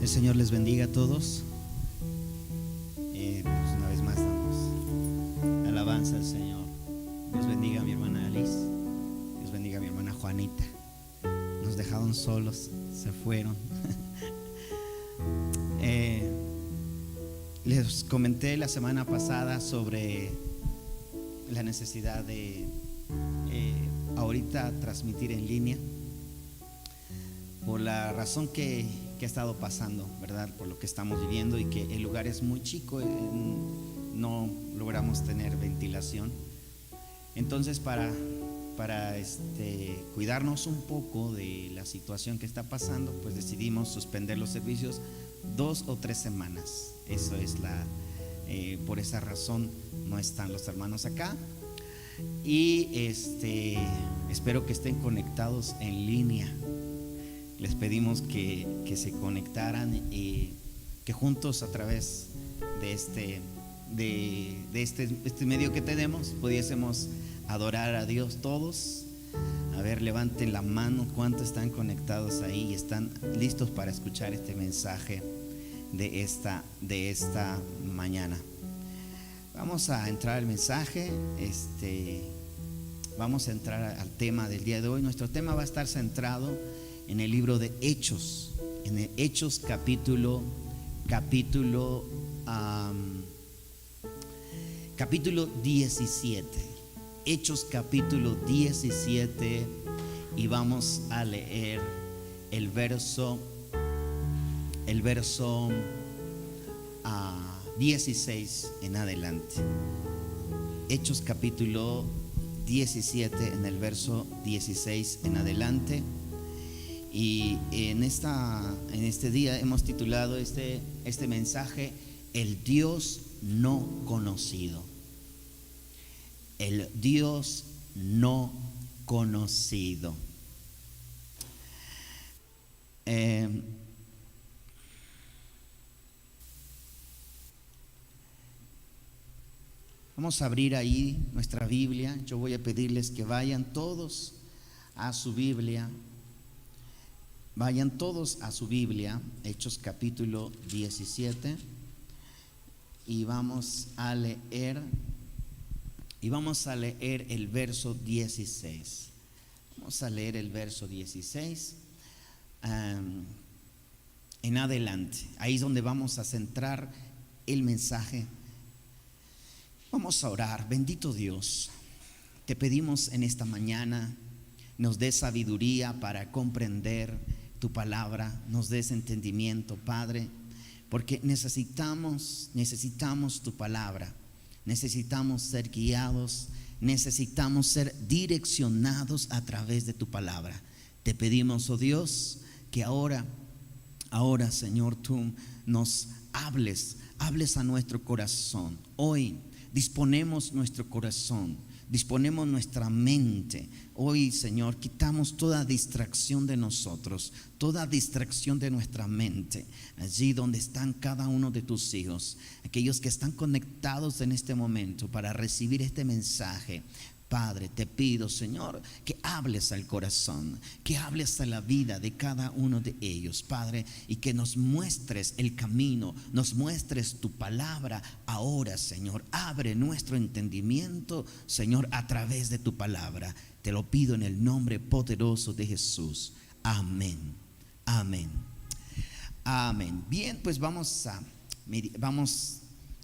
El Señor les bendiga a todos. Pues una vez más damos alabanza al Señor. Dios bendiga a mi hermana Alice. Dios bendiga a mi hermana Juanita. Nos dejaron solos, se fueron. Les comenté la semana pasada sobre la necesidad de ahorita transmitir en línea por la razón que ha estado pasando, ¿verdad? Por lo que estamos viviendo y que el lugar es muy chico, no logramos tener ventilación. Entonces para cuidarnos un poco de la situación que está pasando, pues decidimos suspender los servicios 2 o 3 semanas. Eso es por esa razón no están los hermanos acá. Y espero que estén conectados en línea. Les pedimos que se conectaran y que juntos a través de este medio que tenemos pudiésemos adorar a Dios todos. A ver, levanten la mano cuántos están conectados ahí y están listos para escuchar este mensaje de esta mañana. Vamos a entrar al mensaje. Vamos a entrar al tema del día de hoy. Nuestro tema va a estar centrado en el libro de Hechos, en el Hechos capítulo 17. Hechos capítulo 17, y vamos a leer el verso 16 en adelante. Hechos capítulo 17 en el verso 16 en adelante. Y en este día hemos titulado este mensaje: el Dios no conocido. El Dios no conocido. Vamos a abrir ahí nuestra Biblia. Yo voy a pedirles que vayan todos a su Biblia. Vayan todos a su Biblia, Hechos capítulo 17, y vamos a leer el verso 16. Vamos a leer el verso 16 en adelante. Ahí es donde vamos a centrar el mensaje. Vamos a orar. Bendito Dios, te pedimos en esta mañana nos des sabiduría para comprender tu palabra, nos des entendimiento, Padre, porque necesitamos tu palabra, necesitamos ser guiados, necesitamos ser direccionados a través de tu palabra. Te pedimos, oh Dios, que ahora Señor, tú nos hables a nuestro corazón. Hoy disponemos nuestro corazón, disponemos nuestra mente. Hoy, Señor, quitamos toda distracción de nosotros, toda distracción de nuestra mente, allí donde están cada uno de tus hijos, aquellos que están conectados en este momento para recibir este mensaje. Padre, te pido, Señor, que hables al corazón, que hables a la vida de cada uno de ellos, Padre, y que nos muestres el camino, nos muestres tu palabra ahora, Señor. Abre nuestro entendimiento, Señor, a través de tu palabra. Te lo pido en el nombre poderoso de Jesús. Amén. Amén. Amén. Bien, pues vamos a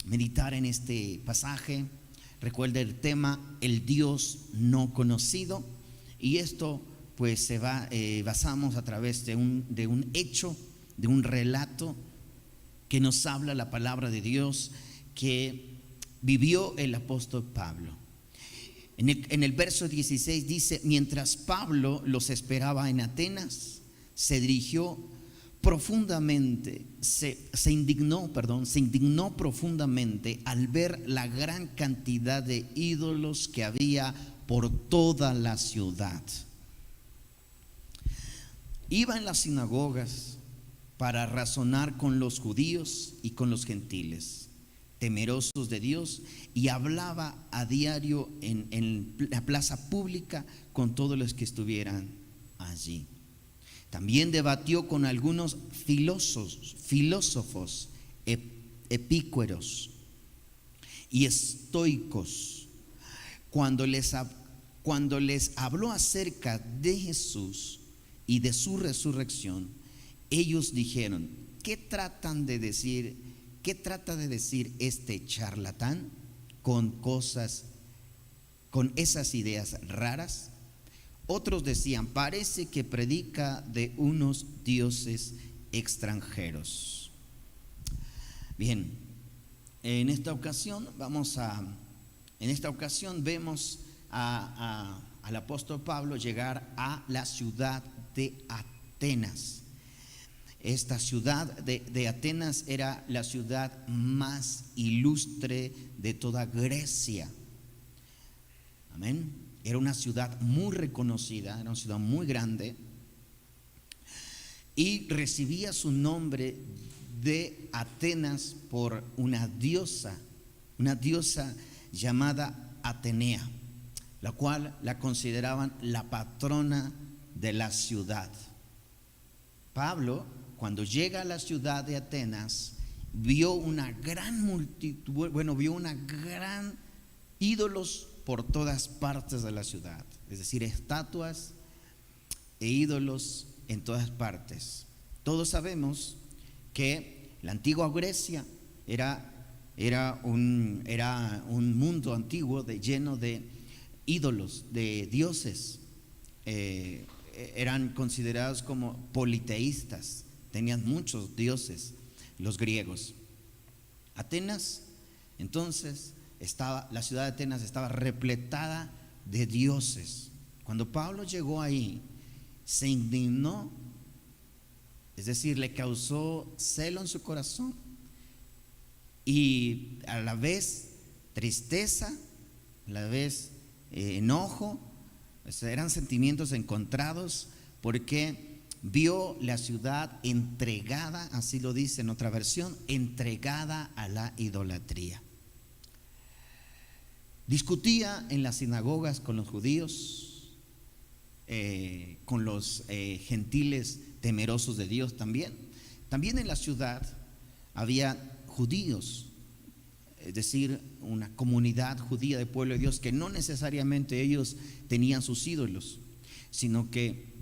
meditar en este pasaje. Recuerda el tema, el Dios no conocido. Y esto pues basamos a través de un hecho, de un relato que nos habla la palabra de Dios que vivió el apóstol Pablo. En el verso 16 dice: mientras Pablo los esperaba en Atenas, se dirigió profundamente, se indignó profundamente al ver la gran cantidad de ídolos que había por toda la ciudad. Iba en las sinagogas para razonar con los judíos y con los gentiles, temerosos de Dios, y hablaba a diario en la plaza pública con todos los que estuvieran allí. También debatió con algunos filósofos epícuros y estoicos. Cuando les habló acerca de Jesús y de su resurrección, ellos dijeron: ¿qué trata de decir este charlatán con esas ideas raras? Otros decían: parece que predica de unos dioses extranjeros. Bien, en esta ocasión vemos al apóstol Pablo llegar a la ciudad de Atenas. Esta ciudad de Atenas era la ciudad más ilustre de toda Grecia. Amén. Era una ciudad muy reconocida, era una ciudad muy grande, y recibía su nombre de Atenas por una diosa llamada Atenea, la cual la consideraban la patrona de la ciudad. Pablo, cuando llega a la ciudad de Atenas, vio una gran multitud, vio una gran ídolos por todas partes de la ciudad, es decir, estatuas e ídolos en todas partes. Todos sabemos que la antigua Grecia era un mundo antiguo lleno de ídolos, de dioses. Eran considerados como politeístas, tenían muchos dioses los griegos. Atenas, entonces, la ciudad de Atenas estaba repletada de dioses. Cuando Pablo llegó ahí, se indignó, es decir, le causó celo en su corazón y a la vez tristeza, a la vez enojo. Eran sentimientos encontrados, porque vio la ciudad entregada, así lo dice en otra versión, entregada a la idolatría. Discutía en las sinagogas con los judíos, con los gentiles temerosos de Dios también. También en la ciudad había judíos, es decir, una comunidad judía de pueblo de Dios, que no necesariamente ellos tenían sus ídolos, sino que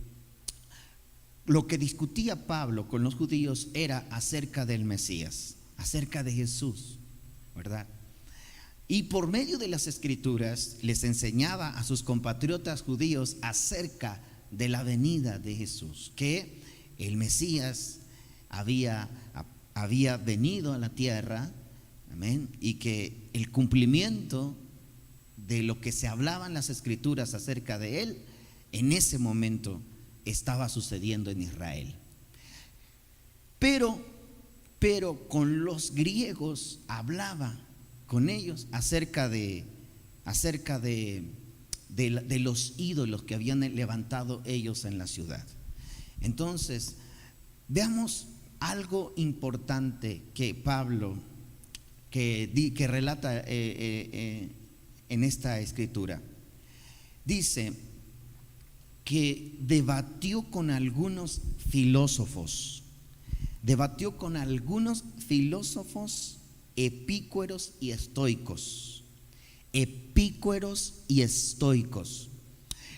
lo que discutía Pablo con los judíos era acerca del Mesías, acerca de Jesús, ¿verdad? Y por medio de las escrituras les enseñaba a sus compatriotas judíos acerca de la venida de Jesús, que el Mesías había venido a la tierra, amén, y que el cumplimiento de lo que se hablaba en las escrituras acerca de él, en ese momento estaba sucediendo en Israel. Pero con los griegos hablaba con ellos acerca de los ídolos que habían levantado ellos en la ciudad. Entonces, veamos algo importante que Pablo que relata en esta escritura. Dice que debatió con algunos filósofos epícuros y estoicos.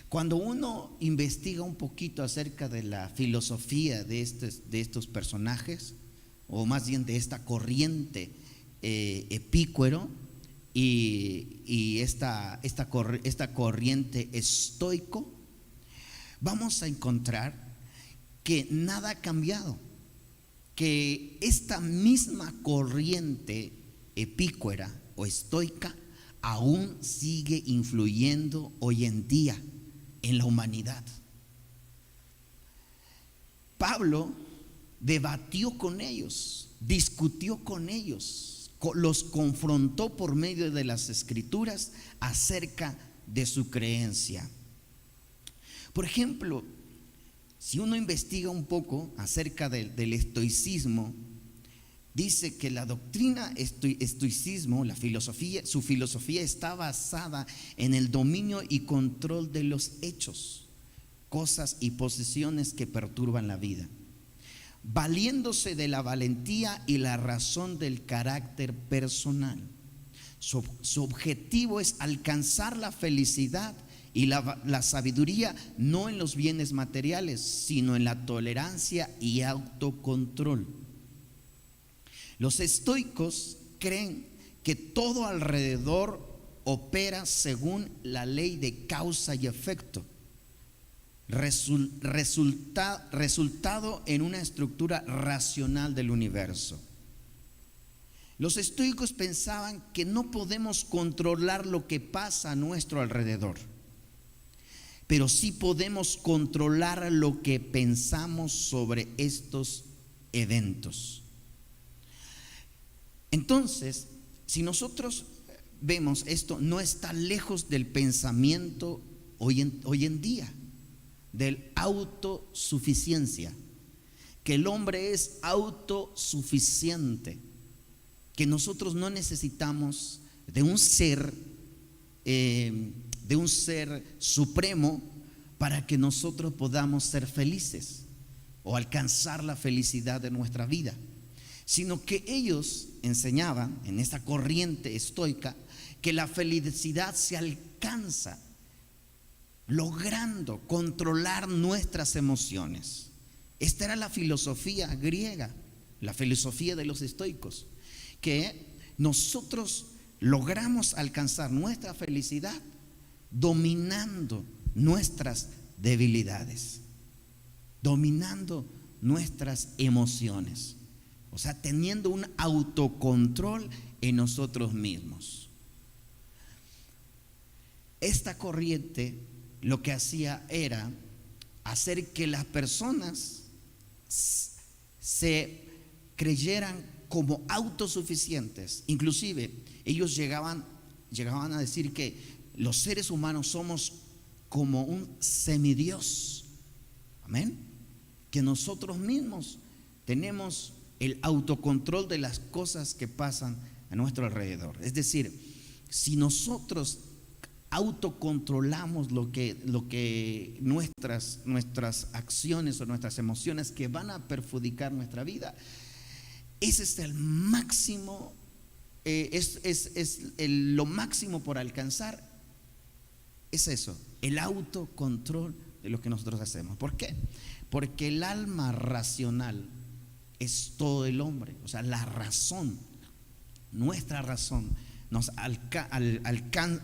Cuando uno investiga un poquito acerca de la filosofía de estos personajes, o más bien de esta corriente epícuero y esta corriente estoico, vamos a encontrar que nada ha cambiado, que esta misma corriente epícuera o estoica aún sigue influyendo hoy en día en la humanidad. Pablo debatió con ellos, discutió con ellos, los confrontó por medio de las escrituras acerca de su creencia. Por ejemplo, si uno investiga un poco acerca del estoicismo, dice que la doctrina estoicismo, su filosofía está basada en el dominio y control de los hechos. cosas y posiciones que perturban la vida, valiéndose de la valentía y la razón del carácter personal. Su objetivo es alcanzar la felicidad y la sabiduría, no en los bienes materiales, sino en la tolerancia y autocontrol. Los estoicos creen que todo alrededor opera según la ley de causa y efecto, resultado en una estructura racional del universo. Los estoicos pensaban que no podemos controlar lo que pasa a nuestro alrededor, pero sí podemos controlar lo que pensamos sobre estos eventos. Entonces, si nosotros vemos esto, no está lejos del pensamiento hoy en día, del autosuficiencia, que el hombre es autosuficiente, que nosotros no necesitamos de un ser supremo para que nosotros podamos ser felices o alcanzar la felicidad de nuestra vida, sino que ellos enseñaban en esta corriente estoica que la felicidad se alcanza logrando controlar nuestras emociones. Esta era la filosofía griega, la filosofía de los estoicos, que nosotros logramos alcanzar nuestra felicidad dominando nuestras debilidades, dominando nuestras emociones, o sea, teniendo un autocontrol en nosotros mismos. Esta corriente lo que hacía era hacer que las personas se creyeran como autosuficientes. Inclusive ellos llegaban a decir que los seres humanos somos como un semidios. Amén. Que nosotros mismos tenemos el autocontrol de las cosas que pasan a nuestro alrededor. Es decir, si nosotros autocontrolamos lo que nuestras acciones o nuestras emociones que van a perjudicar nuestra vida, ese es el máximo, lo máximo por alcanzar. Es eso, el autocontrol de lo que nosotros hacemos. ¿Por qué? Porque el alma racional es todo el hombre. O sea, la razón, nuestra razón, nos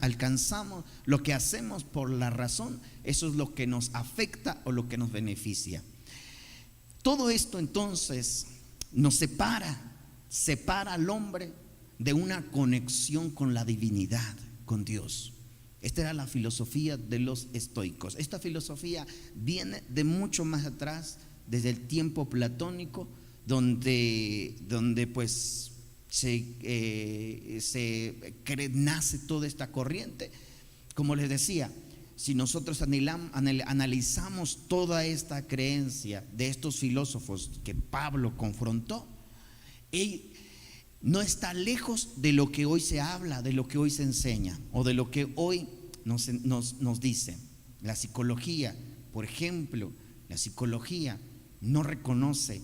alcanzamos lo que hacemos por la razón. Eso es lo que nos afecta o lo que nos beneficia. Todo esto entonces nos separa al hombre de una conexión con la divinidad, con Dios. Esta era la filosofía de los estoicos. Esta filosofía viene de mucho más atrás, desde el tiempo platónico, donde pues nace toda esta corriente. Como les decía, si nosotros analizamos toda esta creencia de estos filósofos que Pablo confrontó, no está lejos de lo que hoy se habla, de lo que hoy se enseña o de lo que hoy nos dice. La psicología, por ejemplo, la psicología no reconoce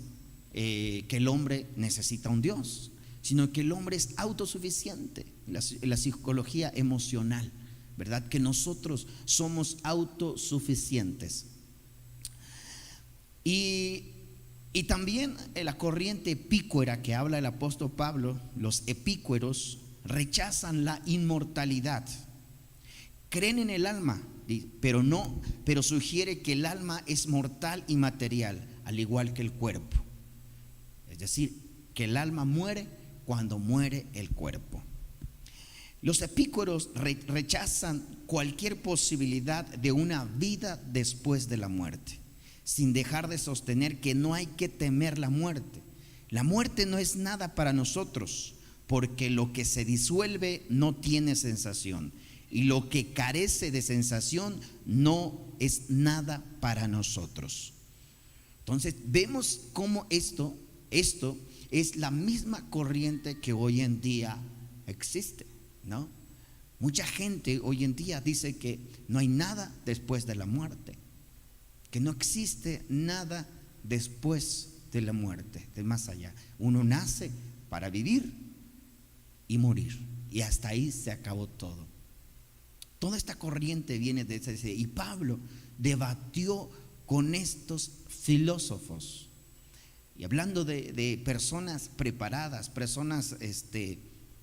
que el hombre necesita un Dios, sino que el hombre es autosuficiente. La psicología emocional, ¿verdad? Que nosotros somos autosuficientes. Y también la corriente epícuera que habla el apóstol Pablo, los epícueros rechazan la inmortalidad. Creen en el alma, pero sugiere que el alma es mortal y material, al igual que el cuerpo. Es decir, que el alma muere cuando muere el cuerpo. Los epícuros rechazan cualquier posibilidad de una vida después de la muerte, sin dejar de sostener que no hay que temer la muerte. La muerte no es nada para nosotros, porque lo que se disuelve no tiene sensación, y lo que carece de sensación no es nada para nosotros. Entonces vemos cómo esto es la misma corriente que hoy en día existe, ¿no? Mucha gente hoy en día dice que no hay nada después de la muerte. que no existe nada después de la muerte, de más allá. Uno nace para vivir y morir, y hasta ahí se acabó todo. Toda esta corriente viene de ese, y Pablo debatió con estos filósofos. Y hablando de personas preparadas, personas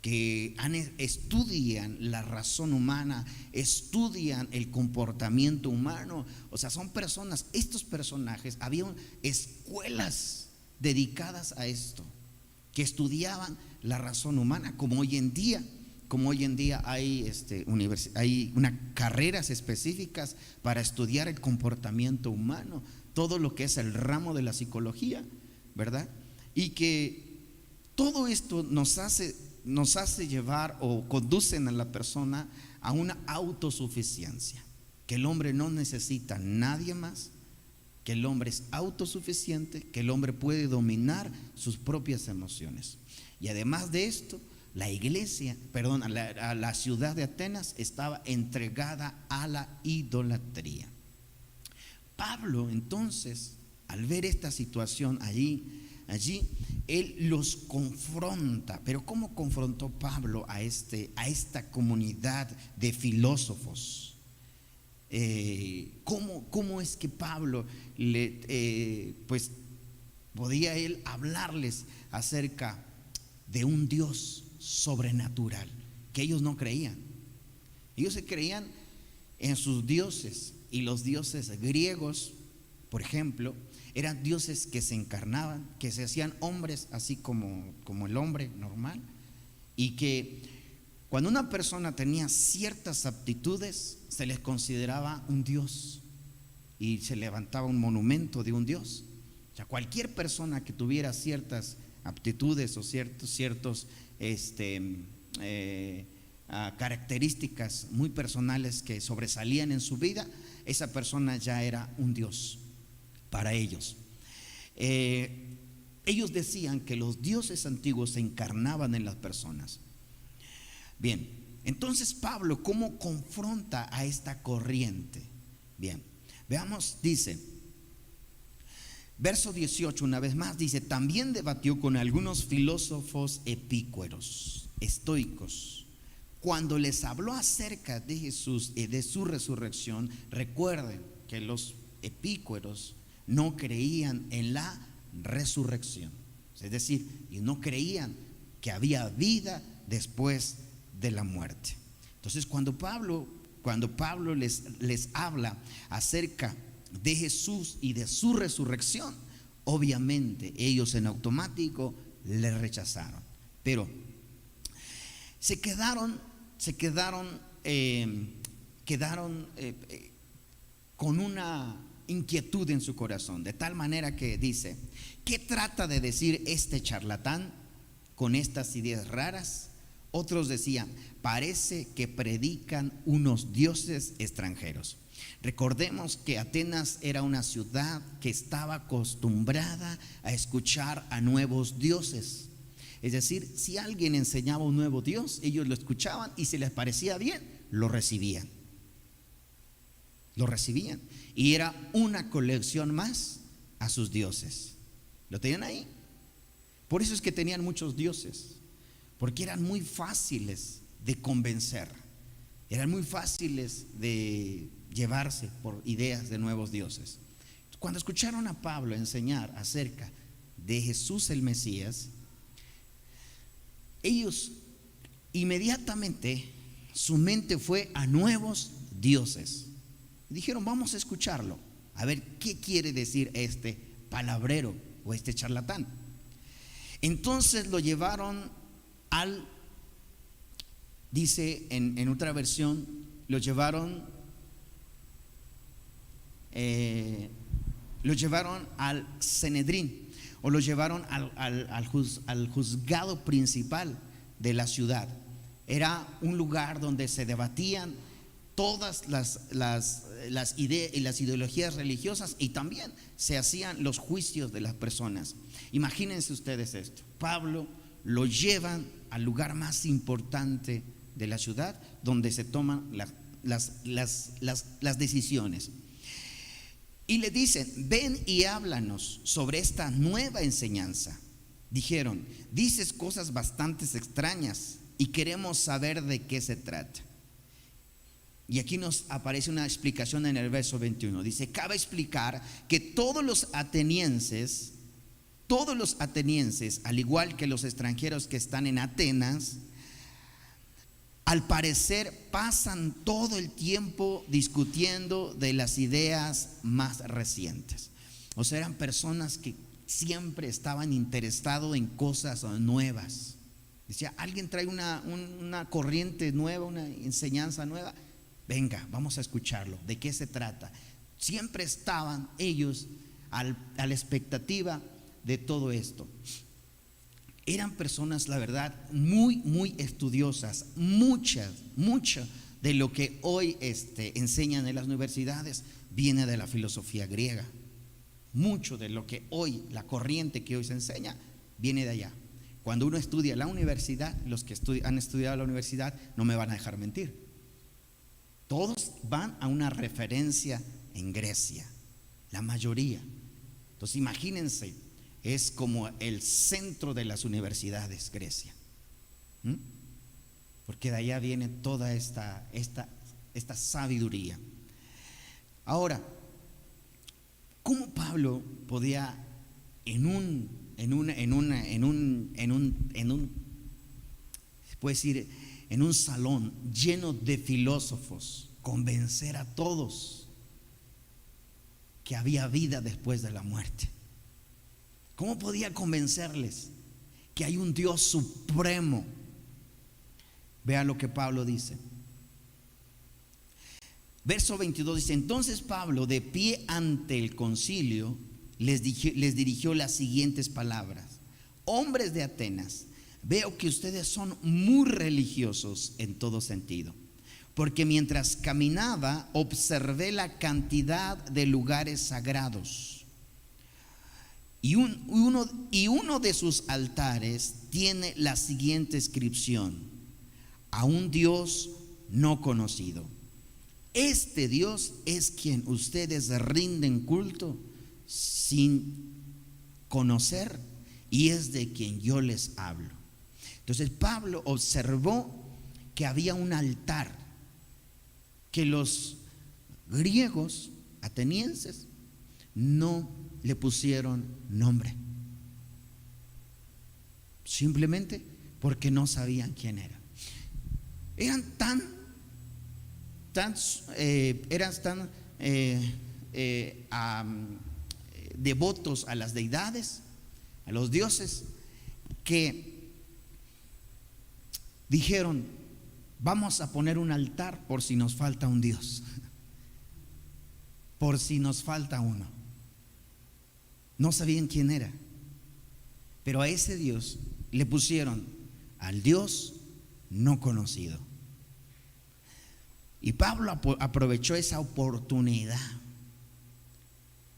que estudian la razón humana, estudian el comportamiento humano. O sea, son personas, estos personajes, había escuelas dedicadas a esto, que estudiaban la razón humana, como hoy en día hay, hay carreras específicas para estudiar el comportamiento humano, todo lo que es el ramo de la psicología, ¿verdad? Y que todo esto nos hace llevar o conducen a la persona a una autosuficiencia, que el hombre no necesita a nadie más, que el hombre es autosuficiente, que el hombre puede dominar sus propias emociones. Y además de esto, la ciudad de Atenas estaba entregada a la idolatría. Pablo, entonces, al ver esta situación allí, él los confronta. Pero ¿cómo confrontó Pablo a esta comunidad de filósofos? ¿Cómo es que Pablo pues podía él hablarles acerca de un Dios sobrenatural que ellos no creían? Ellos se creían en sus dioses, y los dioses griegos, por ejemplo, eran dioses que se encarnaban, que se hacían hombres así como el hombre normal, y que cuando una persona tenía ciertas aptitudes se les consideraba un dios y se levantaba un monumento de un dios. O sea, cualquier persona que tuviera ciertas aptitudes o ciertos características muy personales que sobresalían en su vida, esa persona ya era un dios para ellos. Ellos decían que los dioses antiguos se encarnaban en las personas. Bien, entonces Pablo, ¿cómo confronta a esta corriente? Bien, veamos, dice, verso 18, una vez más, dice: también debatió con algunos filósofos epicúreos, estoicos. Cuando les habló acerca de Jesús y de su resurrección, recuerden que los epicúreos no creían en la resurrección, es decir, y no creían que había vida después de la muerte. Entonces, cuando Pablo les habla acerca de Jesús y de su resurrección, obviamente ellos en automático le rechazaron, pero se quedaron con una inquietud en su corazón, de tal manera que dice: ¿qué trata de decir este charlatán con estas ideas raras? Otros decían: parece que predican unos dioses extranjeros. Recordemos que Atenas era una ciudad que estaba acostumbrada a escuchar a nuevos dioses. Es decir, si alguien enseñaba un nuevo dios, ellos lo escuchaban y si les parecía bien, lo recibían. Y era una colección más a sus dioses. Lo tenían ahí. Por eso es que tenían muchos dioses, porque eran muy fáciles de convencer, eran muy fáciles de llevarse por ideas de nuevos dioses. Cuando escucharon a Pablo enseñar acerca de Jesús el Mesías, ellos inmediatamente, su mente fue a nuevos dioses. Dijeron: vamos a escucharlo, a ver qué quiere decir este palabrero o este charlatán. Entonces lo llevaron dice en otra versión, lo llevaron al Sanedrín, o lo llevaron al juzgado principal de la ciudad. Era un lugar donde se debatían todas las ideas y las ideologías religiosas, y también se hacían los juicios de las personas. Imagínense ustedes esto: Pablo lo llevan al lugar más importante de la ciudad, donde se toman las decisiones. y le dicen: ven y háblanos sobre esta nueva enseñanza. Dijeron: dices cosas bastante extrañas y queremos saber de qué se trata. Y aquí nos aparece una explicación en el verso 21. Dice: cabe explicar que todos los atenienses, al igual que los extranjeros que están en Atenas, al parecer pasan todo el tiempo discutiendo de las ideas más recientes. O sea, eran personas que siempre estaban interesados en cosas nuevas. Decía: alguien trae una corriente nueva, una enseñanza nueva, venga, vamos a escucharlo. ¿De qué se trata? Siempre estaban ellos a la expectativa de todo esto. Eran personas, la verdad, muy estudiosas. Mucho de lo que hoy enseñan en las universidades viene de la filosofía griega. Mucho de lo que hoy, la corriente que hoy se enseña, viene de allá. Cuando uno estudia la universidad, los que han estudiado la universidad no me van a dejar mentir. Todos van a una referencia en Grecia, la mayoría. Entonces imagínense, es como el centro de las universidades, Grecia. Porque de allá viene toda esta sabiduría. Ahora, ¿cómo Pablo podía en un salón lleno de filósofos convencer a todos que había vida después de la muerte? ¿Cómo podía convencerles que hay un Dios supremo? Vean lo que Pablo dice. Verso 22 dice: entonces Pablo, de pie ante el concilio, les dirigió las siguientes palabras: hombres de Atenas, veo que ustedes son muy religiosos en todo sentido, porque mientras caminaba observé la cantidad de lugares sagrados, y uno de sus altares tiene la siguiente inscripción: a un Dios no conocido. Este Dios es quien ustedes rinden culto sin conocer, y es de quien yo les hablo. Entonces Pablo observó que había un altar que los griegos atenienses no le pusieron nombre, simplemente porque no sabían quién era. Eran tan devotos a las deidades, a los dioses, que dijeron: vamos a poner un altar por si nos falta un Dios, por si nos falta uno. No sabían quién era, pero a ese Dios le pusieron al Dios no conocido. Y Pablo aprovechó esa oportunidad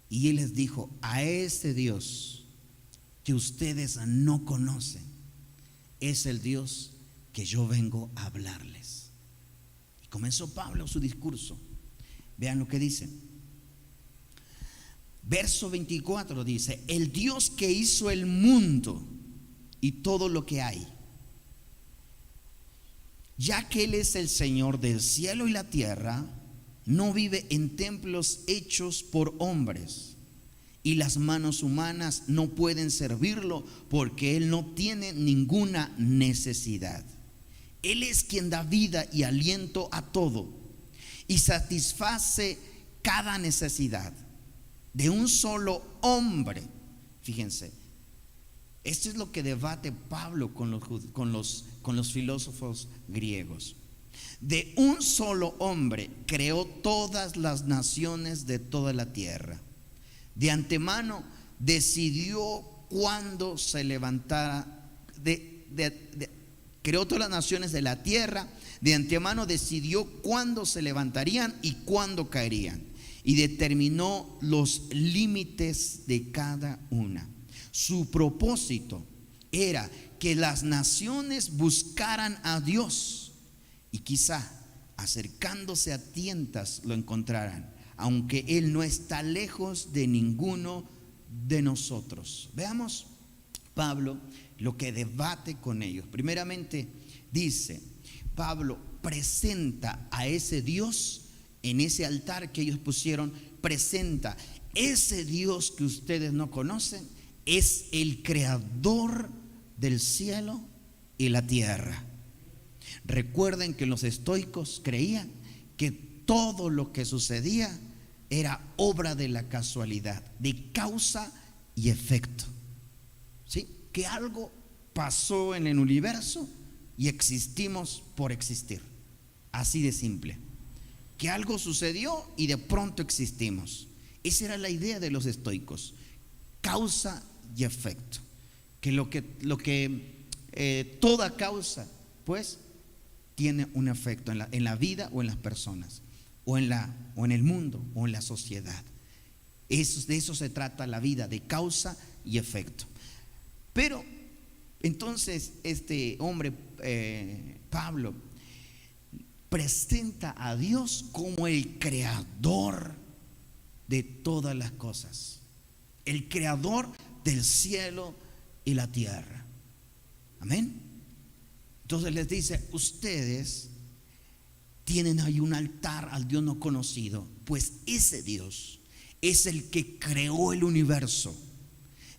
y él les dijo: a ese Dios que ustedes no conocen es el Dios que yo vengo a hablarles. Y comenzó Pablo su discurso. Vean lo que dice. Verso 24 dice: el Dios que hizo el mundo y todo lo que hay, ya que Él es el Señor del cielo y la tierra, no vive en templos hechos por hombres, y las manos humanas no pueden servirlo, porque Él no tiene ninguna necesidad. Él es quien da vida y aliento a todo, y satisface cada necesidad de un solo hombre. Fíjense, esto es lo que debate Pablo con los filósofos griegos. De un solo hombre creó todas las naciones de toda la tierra. De antemano decidió cuándo se levantara, creó todas las naciones de la tierra. De antemano decidió cuándo se levantarían y cuándo caerían, y determinó los límites de cada una. Su propósito era que las naciones buscaran a Dios, y quizá acercándose a tientas lo encontraran, aunque Él no está lejos de ninguno de nosotros. Veamos Pablo lo que debate con ellos. Primeramente dice, Pablo presenta a ese Dios en ese altar que ellos pusieron, presenta ese Dios que ustedes no conocen, es el creador del cielo y la tierra. Recuerden que los estoicos creían que todo lo que sucedía era obra de la casualidad, de causa y efecto. ¿Sí? Que algo pasó en el universo y existimos por existir. Así de simple. Que algo sucedió y de pronto existimos. Esa era la idea de los estoicos. Causa y efecto. Toda causa, pues, tiene un efecto en la vida o en las personas, o en el mundo, o en la sociedad. De eso se trata la vida, de causa y efecto. Pero entonces este hombre, Pablo, presenta a Dios como el creador de todas las cosas, el creador del cielo y la tierra. Amén. Entonces les dice, ustedes tienen ahí un altar al Dios no conocido, pues ese Dios es el que creó el universo,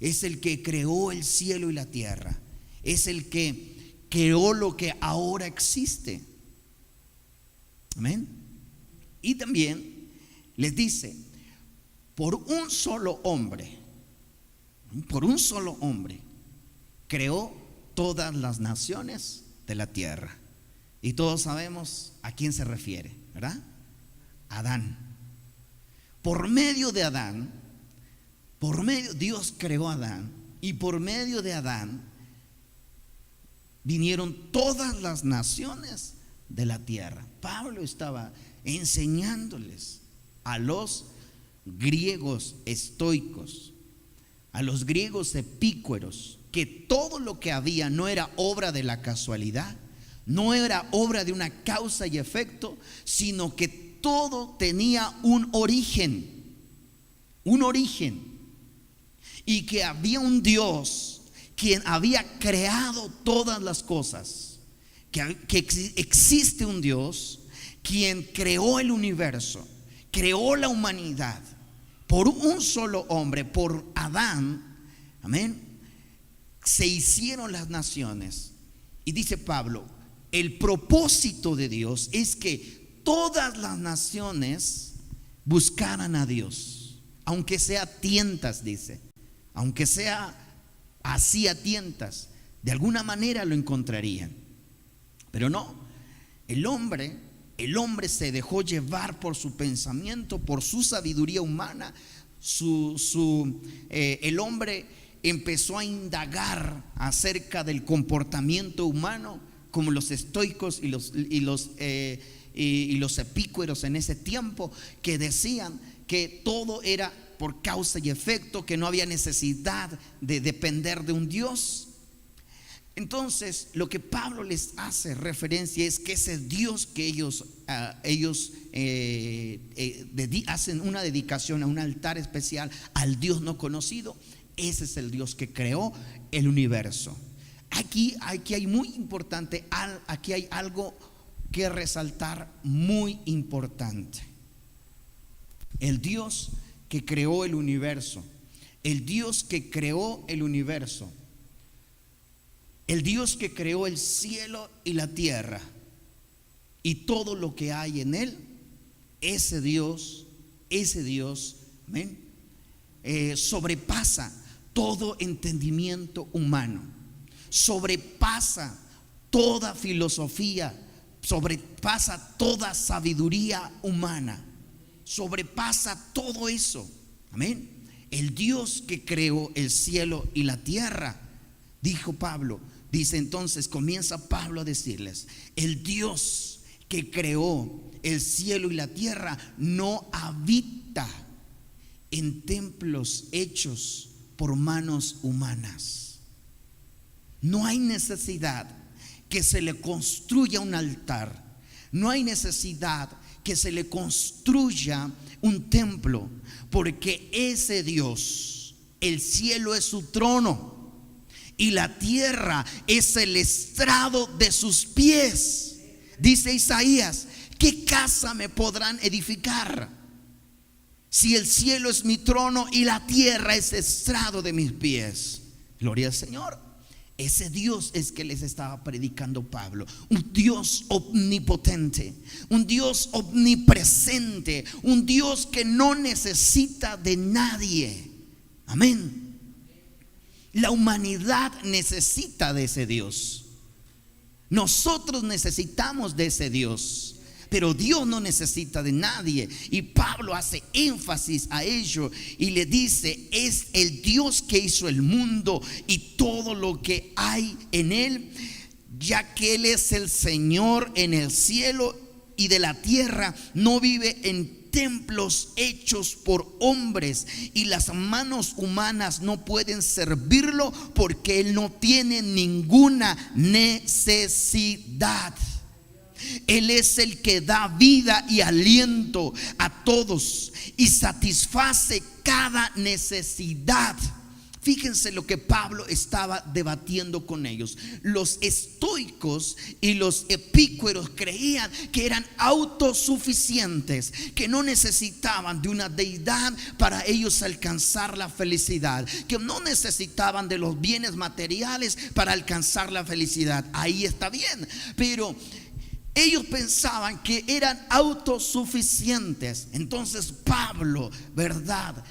es el que creó el cielo y la tierra, es el que creó lo que ahora existe. Amén. Y también les dice, por un solo hombre creó todas las naciones de la tierra. Y todos sabemos a quién se refiere, ¿verdad? Adán. Por medio de Adán, Dios creó a Adán, y por medio de Adán vinieron todas las naciones de la tierra. Pablo estaba enseñándoles a los griegos estoicos, a los griegos epicúreos, que todo lo que había no era obra de la casualidad, no era obra de una causa y efecto, sino que todo tenía un origen, y que había un Dios quien había creado todas las cosas, que existe un Dios quien creó el universo, creó la humanidad por un solo hombre, por Adán. Amén. Se hicieron las naciones. Y dice Pablo, el propósito de Dios es que todas las naciones buscaran a Dios, aunque sea a tientas, dice, aunque sea así a tientas, de alguna manera lo encontrarían. Pero no, el hombre se dejó llevar por su pensamiento, por su sabiduría humana. El hombre empezó a indagar acerca del comportamiento humano, como los estoicos y los epicúreos en ese tiempo, que decían que todo era por causa y efecto, que no había necesidad de depender de un Dios. Entonces, lo que Pablo les hace referencia es que ese Dios que ellos hacen una dedicación a un altar especial al Dios no conocido, ese es el Dios que creó el universo. Aquí hay muy importante, aquí hay algo que resaltar muy importante. El Dios que creó el universo, el Dios que creó el universo, el Dios que creó el cielo y la tierra y todo lo que hay en él, ese Dios, amén, sobrepasa todo entendimiento humano, sobrepasa toda filosofía, sobrepasa toda sabiduría humana, sobrepasa todo eso. Amén. El Dios que creó el cielo y la tierra, dijo Pablo. Dice entonces, comienza Pablo a decirles, el Dios que creó el cielo y la tierra no habita en templos hechos por manos humanas. No hay necesidad que se le construya un altar, no hay necesidad que se le construya un templo, porque ese Dios, el cielo es su trono y la tierra es el estrado de sus pies. Dice Isaías: ¿qué casa me podrán edificar? Si el cielo es mi trono y la tierra es estrado de mis pies. Gloria al Señor. Ese Dios es que les estaba predicando Pablo. Un Dios omnipotente, un Dios omnipresente, un Dios que no necesita de nadie. Amén. La humanidad necesita de ese Dios. Nosotros necesitamos de ese Dios, pero Dios no necesita de nadie. Y Pablo hace énfasis a ello y le dice: es el Dios que hizo el mundo y todo lo que hay en él, ya que Él es el Señor en el cielo y de la tierra. No vive en templos hechos por hombres, y las manos humanas no pueden servirlo, porque Él no tiene ninguna necesidad. Él es el que da vida y aliento a todos y satisface cada necesidad. Fíjense lo que Pablo estaba debatiendo con ellos. Los estoicos y los epicúreos creían que eran autosuficientes, que no necesitaban de una deidad para ellos alcanzar la felicidad, que no necesitaban de los bienes materiales para alcanzar la felicidad. Ahí está bien, pero ellos pensaban que eran autosuficientes. Entonces Pablo, ¿verdad?,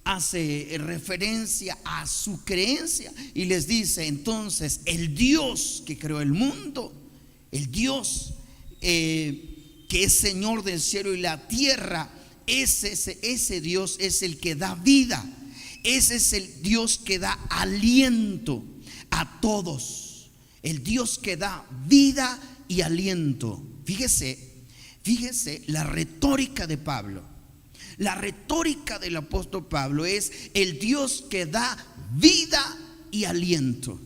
hace referencia a su creencia y les dice: entonces el Dios que creó el mundo, el Dios que es Señor del cielo y la tierra, ese Dios es el que da vida. Ese es el Dios que da aliento a todos, el Dios que da vida y aliento. Fíjese la retórica de Pablo. La retórica del apóstol Pablo es: el Dios que da vida y aliento.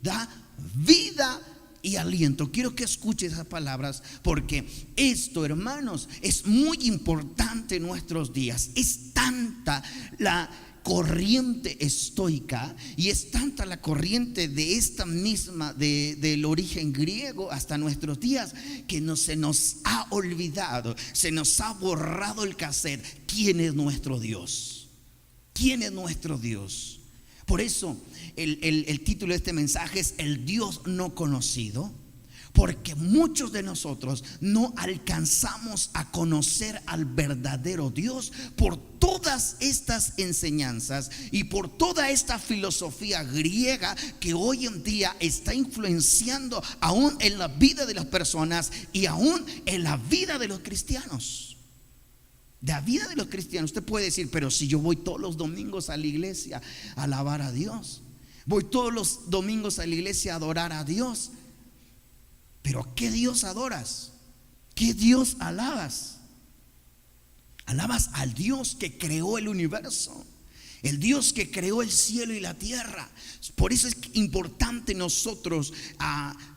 Da vida y aliento. Quiero que escuches esas palabras, porque esto, hermanos, es muy importante en nuestros días. Es tanta la corriente estoica y es tanta la corriente de esta misma del origen griego hasta nuestros días, que se nos ha olvidado, se nos ha borrado el cassette. ¿Quién es nuestro Dios? ¿Quién es nuestro Dios? Por eso el título de este mensaje es: el Dios no conocido. Porque muchos de nosotros no alcanzamos a conocer al verdadero Dios por todas estas enseñanzas y por toda esta filosofía griega que hoy en día está influenciando aún en la vida de las personas y aún en la vida de los cristianos. De la vida de los cristianos. Usted puede decir: pero si yo voy todos los domingos a la iglesia a alabar a Dios, voy todos los domingos a la iglesia a adorar a Dios. Pero ¿qué Dios adoras? ¿Qué Dios alabas? Alabas al Dios que creó el universo, el Dios que creó el cielo y la tierra. Por eso es importante nosotros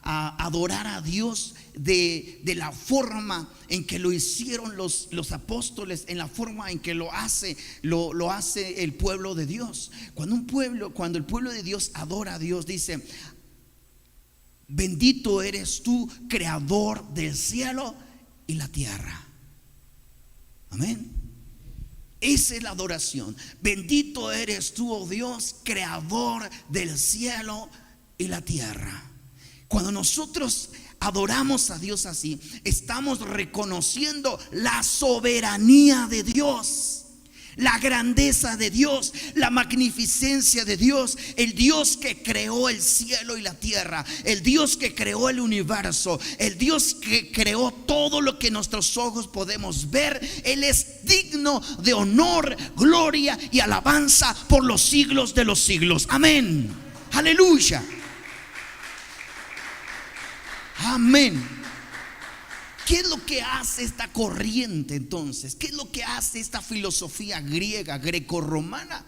adorar a Dios de la forma en que lo hicieron los apóstoles, en la forma en que lo hace el pueblo de Dios. Cuando el pueblo de Dios adora a Dios, dice: bendito eres tú, creador del cielo y la tierra. Amén. Esa es la adoración. Bendito eres tú, oh Dios, creador del cielo y la tierra. Cuando nosotros adoramos a Dios así, estamos reconociendo la soberanía de Dios, la grandeza de Dios, la magnificencia de Dios, el Dios que creó el cielo y la tierra, el Dios que creó el universo, el Dios que creó todo lo que nuestros ojos podemos ver. Él es digno de honor, gloria y alabanza por los siglos de los siglos. Amén. Aleluya. Amén. ¿Qué es lo que hace esta corriente entonces? ¿Qué es lo que hace esta filosofía griega, grecorromana?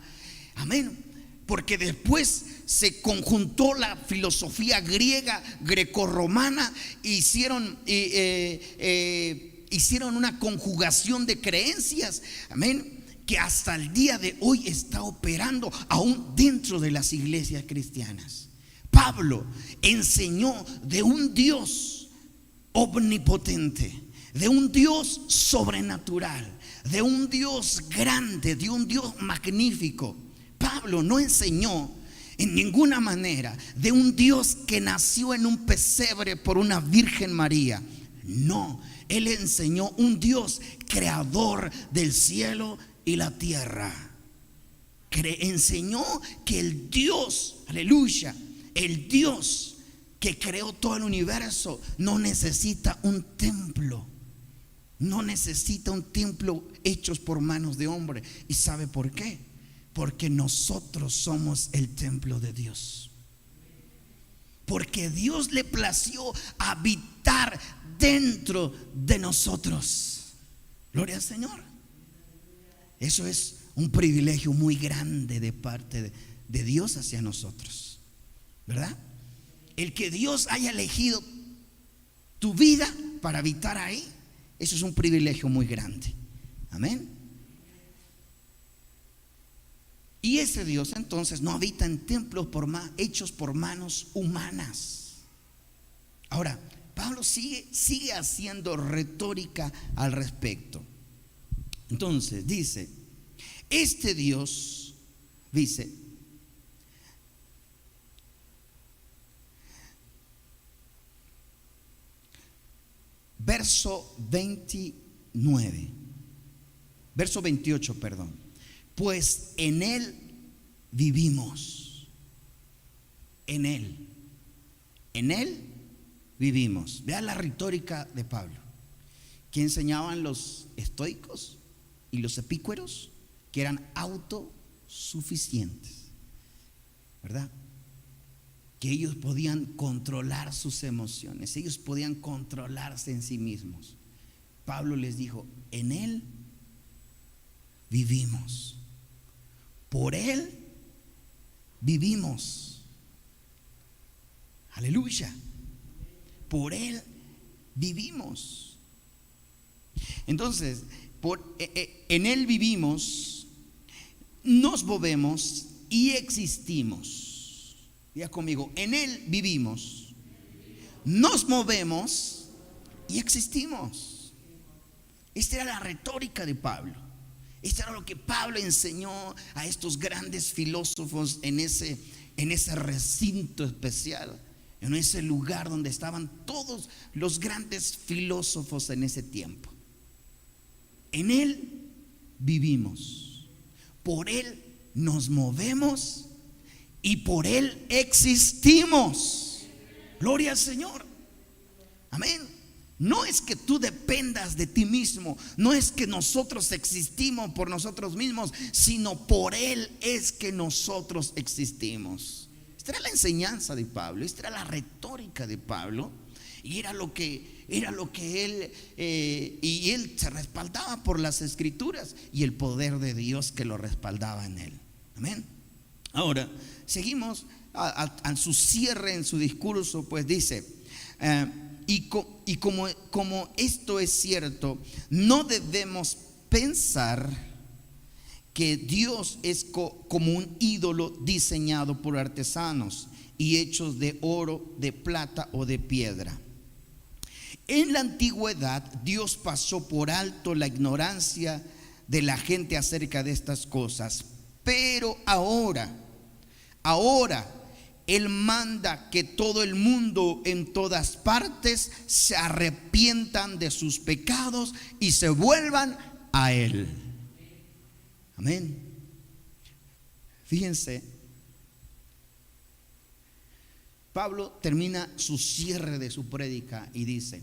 Amén. Porque después se conjuntó la filosofía griega, grecorromana, hicieron hicieron una conjugación de creencias, amén, que hasta el día de hoy está operando aún dentro de las iglesias cristianas. Pablo enseñó de un Dios omnipotente, de un Dios sobrenatural, de un Dios grande, de un Dios magnífico. Pablo no enseñó en ninguna manera de un Dios que nació en un pesebre por una Virgen María. No, él enseñó un Dios creador del cielo y la tierra. Enseñó que el Dios, aleluya, el Dios que creó todo el universo no necesita un templo. No necesita un templo hechos por manos de hombre. ¿Y sabe por qué? Porque nosotros somos el templo de Dios. Porque Dios le plació habitar dentro de nosotros. Gloria al Señor. Eso es un privilegio muy grande de parte de Dios hacia nosotros, ¿verdad? El que Dios haya elegido tu vida para habitar ahí, eso es un privilegio muy grande. Amén. Y ese Dios entonces no habita en templos hechos por manos humanas. Ahora, Pablo sigue haciendo retórica al respecto. Entonces dice, este Dios, dice, verso 28, perdón. Pues en Él vivimos. En Él vivimos. Vea la retórica de Pablo. ¿Qué enseñaban los estoicos y los epicúreos? Que eran autosuficientes, ¿verdad? Que ellos podían controlar sus emociones, ellos podían controlarse en sí mismos. Pablo les dijo, en Él vivimos, por Él vivimos. Aleluya. Por Él vivimos. Entonces, en Él vivimos, nos movemos y existimos. Diga conmigo, en Él vivimos, nos movemos y existimos. Esta era la retórica de Pablo. Esto era lo que Pablo enseñó a estos grandes filósofos en ese recinto especial, en ese lugar donde estaban todos los grandes filósofos en ese tiempo. En Él vivimos, por Él nos movemos y por Él existimos. Gloria al Señor. Amén. No es que tú dependas de ti mismo, no es que nosotros existimos por nosotros mismos, sino por Él es que nosotros existimos. Esta era la enseñanza de Pablo, esta era la retórica de Pablo, y era lo que él y él se respaldaba por las Escrituras y el poder de Dios que lo respaldaba en él. Amén. Ahora seguimos a su cierre en su discurso, pues dice, y como esto es cierto, no debemos pensar que Dios es como un ídolo diseñado por artesanos y hechos de oro, de plata o de piedra. En la antigüedad Dios pasó por alto la ignorancia de la gente acerca de estas cosas, pero ahora Él manda que todo el mundo en todas partes se arrepientan de sus pecados y se vuelvan a Él. Amén. Fíjense, Pablo termina su cierre de su prédica y dice,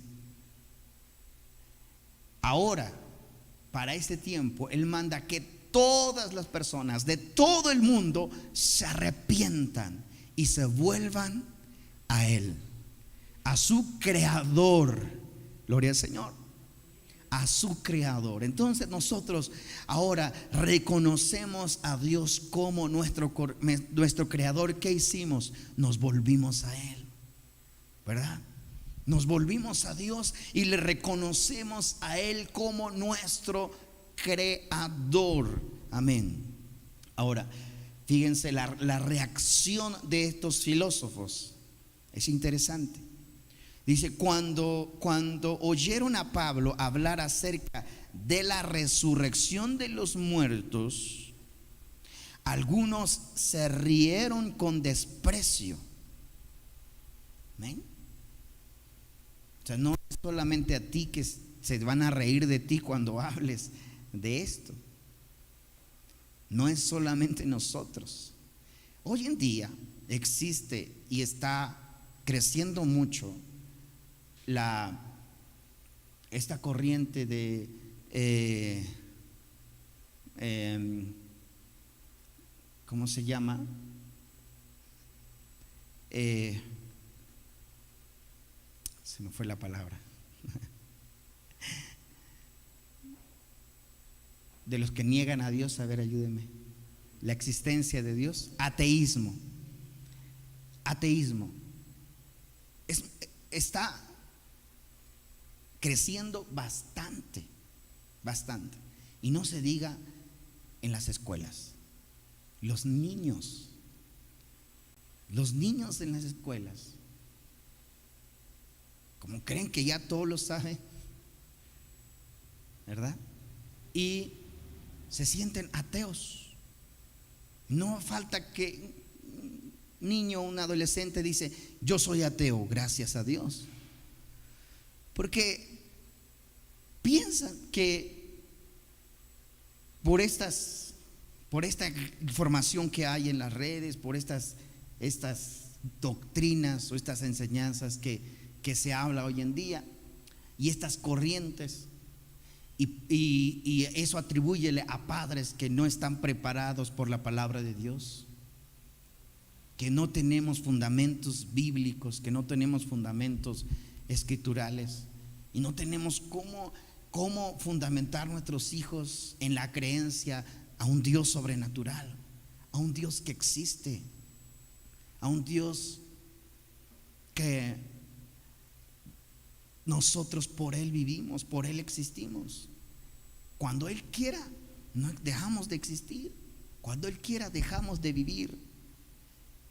ahora, para este tiempo, Él manda que todas las personas de todo el mundo se arrepientan y se vuelvan a Él, a su Creador. Gloria al Señor. A su Creador. Entonces nosotros ahora reconocemos a Dios como nuestro Creador. ¿Qué hicimos? Nos volvimos a Él, ¿verdad? Nos volvimos a Dios y le reconocemos a Él como nuestro creador. Amén. Ahora, fíjense la reacción de estos filósofos. Es interesante. Dice, cuando oyeron a Pablo hablar acerca de la resurrección de los muertos, algunos se rieron con desprecio. ¿Amén? O sea, no es solamente a ti que se van a reír de ti cuando hables de esto. No es solamente nosotros. Hoy en día existe y está creciendo mucho esta corriente de ¿cómo se llama? Se me fue la palabra. De los que niegan a Dios. A ver, ayúdenme. La existencia de Dios. Ateísmo. Está creciendo bastante. Y no se diga en las escuelas. Los niños en las escuelas, como creen que ya todo lo saben, ¿verdad? Y se sienten ateos. No falta que un niño o un adolescente dice, yo soy ateo, gracias a Dios. Porque piensan que por esta información que hay en las redes, por estas doctrinas o estas enseñanzas que se habla hoy en día, y estas corrientes, y eso atribúyele a padres que no están preparados por la palabra de Dios, que no tenemos fundamentos bíblicos, que no tenemos fundamentos escriturales, y no tenemos cómo fundamentar nuestros hijos en la creencia a un Dios sobrenatural, a un Dios que existe, a un Dios que nosotros por Él vivimos, por Él existimos. Cuando Él quiera, no dejamos de existir. Cuando Él quiera, dejamos de vivir.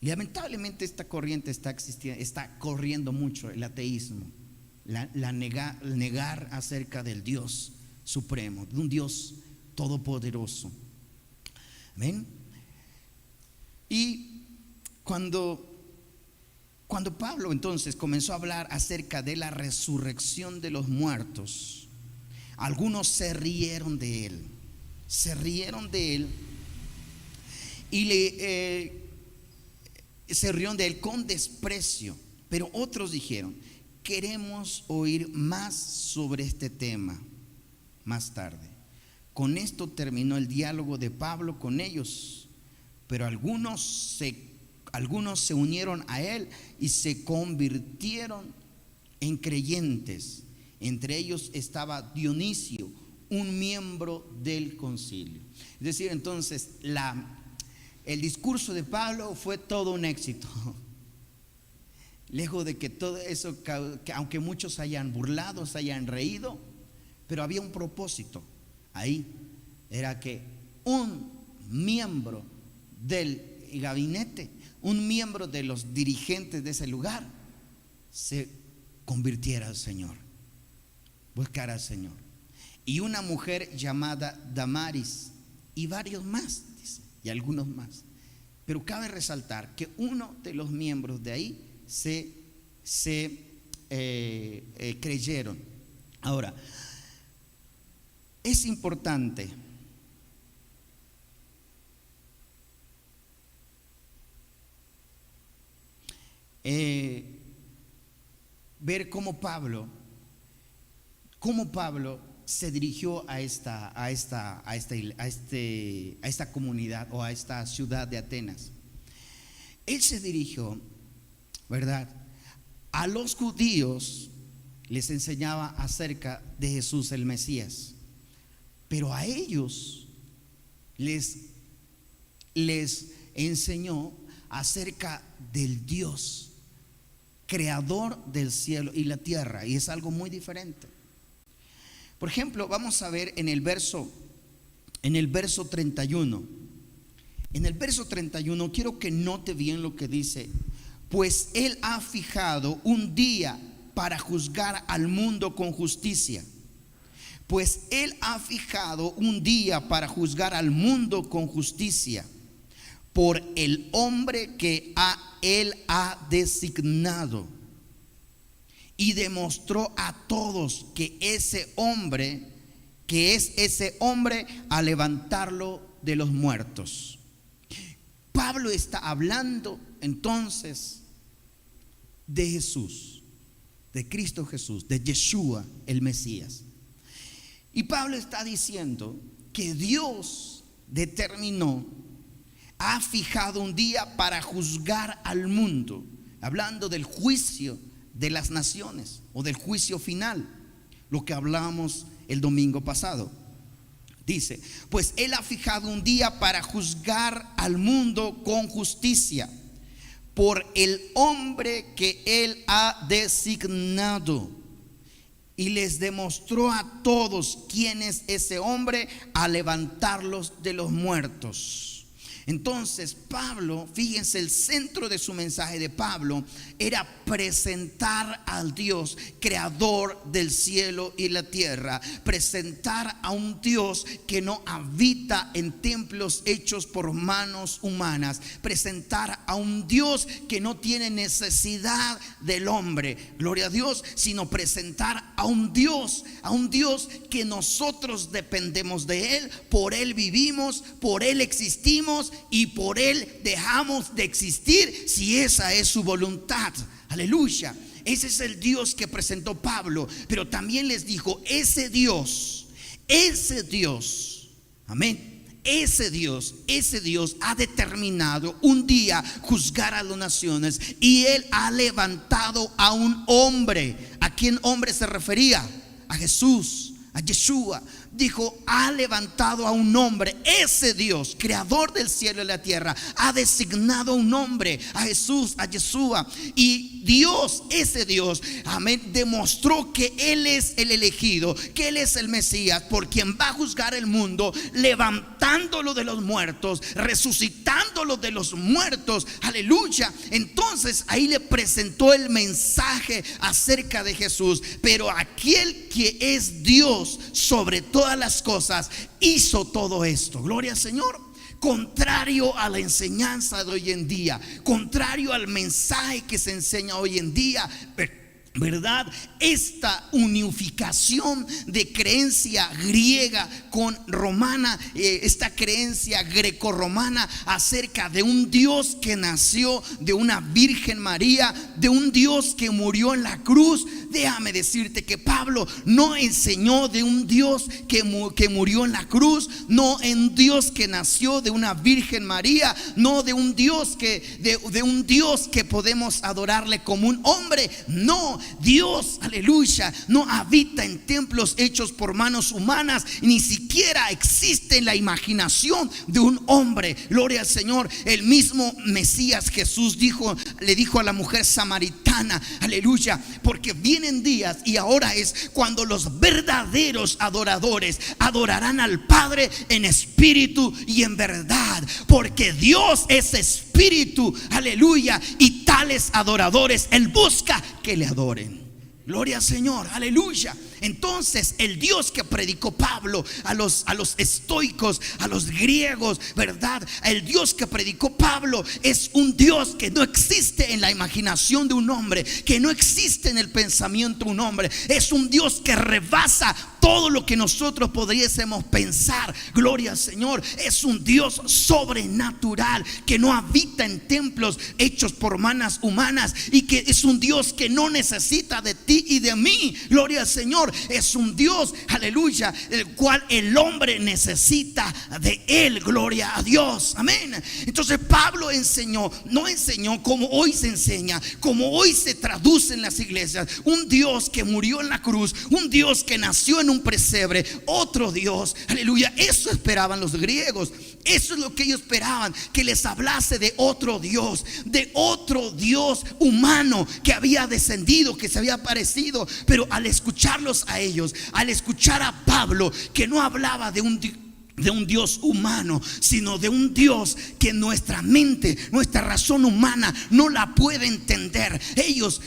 Y lamentablemente esta corriente está corriendo mucho, el ateísmo, negar acerca del Dios supremo, de un Dios todopoderoso. Amén. Y cuando Pablo entonces comenzó a hablar acerca de la resurrección de los muertos, algunos se rieron de él y se rieron de él con desprecio. Pero otros dijeron, queremos oír más sobre este tema más tarde. Con esto terminó el diálogo de Pablo con ellos, pero algunos se unieron a él y se convirtieron en creyentes. Entre ellos estaba Dionisio, un miembro del concilio. Es decir, entonces el discurso de Pablo fue todo un éxito. Lejos de que todo eso, que aunque muchos hayan burlado, se hayan reído, pero había un propósito ahí. Era que un miembro del gabinete, un miembro de los dirigentes de ese lugar, se convirtiera al Señor, buscara al Señor. Y una mujer llamada Damaris, y varios más, dice, y algunos más. Pero cabe resaltar que uno de los miembros de ahí se creyeron. Ahora, es importante ver cómo Pablo se dirigió a esta comunidad o a esta ciudad de Atenas. Él se dirigió, ¿verdad?, a los judíos, les enseñaba acerca de Jesús el Mesías, pero a ellos les enseñó acerca del Dios creador del cielo y la tierra, y es algo muy diferente. Por ejemplo, vamos a ver en el verso 31. En el verso 31 quiero que note bien lo que dice: pues Él ha fijado un día para juzgar al mundo con justicia. Pues Él ha fijado un día para juzgar al mundo con justicia, por el hombre que Él ha designado. Y demostró a todos que es ese hombre a levantarlo de los muertos. Pablo está hablando entonces de Jesús, de Cristo Jesús, de Yeshua el Mesías. Y Pablo está diciendo que Dios determinó, ha fijado un día para juzgar al mundo, hablando del juicio de las naciones o del juicio final, lo que hablábamos el domingo pasado. Dice: pues Él ha fijado un día para juzgar al mundo con justicia, por el hombre que Él ha designado, y les demostró a todos quién es ese hombre, a levantarlos de los muertos. Entonces Pablo, fíjense, el centro de su mensaje de Pablo era presentar al Dios creador del cielo y la tierra, presentar a un Dios que no habita en templos hechos por manos humanas, presentar a un Dios que no tiene necesidad del hombre, gloria a Dios, sino presentar a un Dios que nosotros dependemos de Él, por Él vivimos, por Él existimos y por Él dejamos de existir, si esa es su voluntad. Aleluya. Ese es el Dios que presentó Pablo. Pero también les dijo: ese Dios, amén, ese Dios ha determinado un día juzgar a las naciones, y Él ha levantado a un hombre. ¿A quién hombre se refería? A Jesús, a Yeshua. Dijo: ha levantado a un hombre. Ese Dios, creador del cielo y la tierra, ha designado a un hombre, a Jesús, a Yeshua. Y Dios, ese Dios, amén, demostró que Él es el elegido, que Él es el Mesías, por quien va a juzgar el mundo, levantándolo de los muertos, resucitándolo de los muertos. Aleluya. Entonces ahí le presentó el mensaje acerca de Jesús. Pero aquel que es Dios sobre todas las cosas hizo todo esto. Gloria al Señor. Contrario a la enseñanza de hoy en día, contrario al mensaje que se enseña hoy en día, ¿verdad? Esta unificación de creencia griega con romana, esta creencia grecorromana acerca de un Dios que nació de una Virgen María, de un Dios que murió en la cruz. Déjame decirte que Pablo no enseñó de un Dios que murió en la cruz, no en Dios que nació de una Virgen María, no de un Dios de un Dios que podemos adorarle como un hombre. No, Dios, aleluya, no habita en templos hechos por manos humanas, ni siquiera existe en la imaginación de un hombre. Gloria al Señor. El mismo Mesías Jesús le dijo a la mujer samaritana, aleluya, porque vienen días, y ahora es cuando los verdaderos adoradores adorarán al Padre en espíritu y en verdad, porque Dios es espíritu, aleluya, y tales adoradores Él busca que le adoren. Gloria al Señor, aleluya. Entonces el Dios que predicó Pablo a los estoicos, a los griegos, ¿verdad? El Dios que predicó Pablo es un Dios que no existe en la imaginación de un hombre, que no existe en el pensamiento de un hombre. Es un Dios que rebasa todo lo que nosotros podríamos pensar. Gloria al Señor. Es un Dios sobrenatural que no habita en templos hechos por manos humanas, y que es un Dios que no necesita de ti ti y de mí. Gloria al Señor. Es un Dios, aleluya, el cual el hombre necesita de él. Gloria a Dios, amén. Entonces Pablo no enseñó como hoy se enseña, como hoy se traduce en las iglesias: un Dios que murió en la cruz, un Dios que nació en un pesebre, otro Dios, aleluya. Eso esperaban los griegos. Eso es lo que ellos esperaban, que les hablase de otro Dios humano que había descendido, que se había aparecido. Pero al escucharlos a ellos, al escuchar a Pablo, que no hablaba de un Dios humano, sino de un Dios que nuestra mente, nuestra razón humana no la puede entender, ellos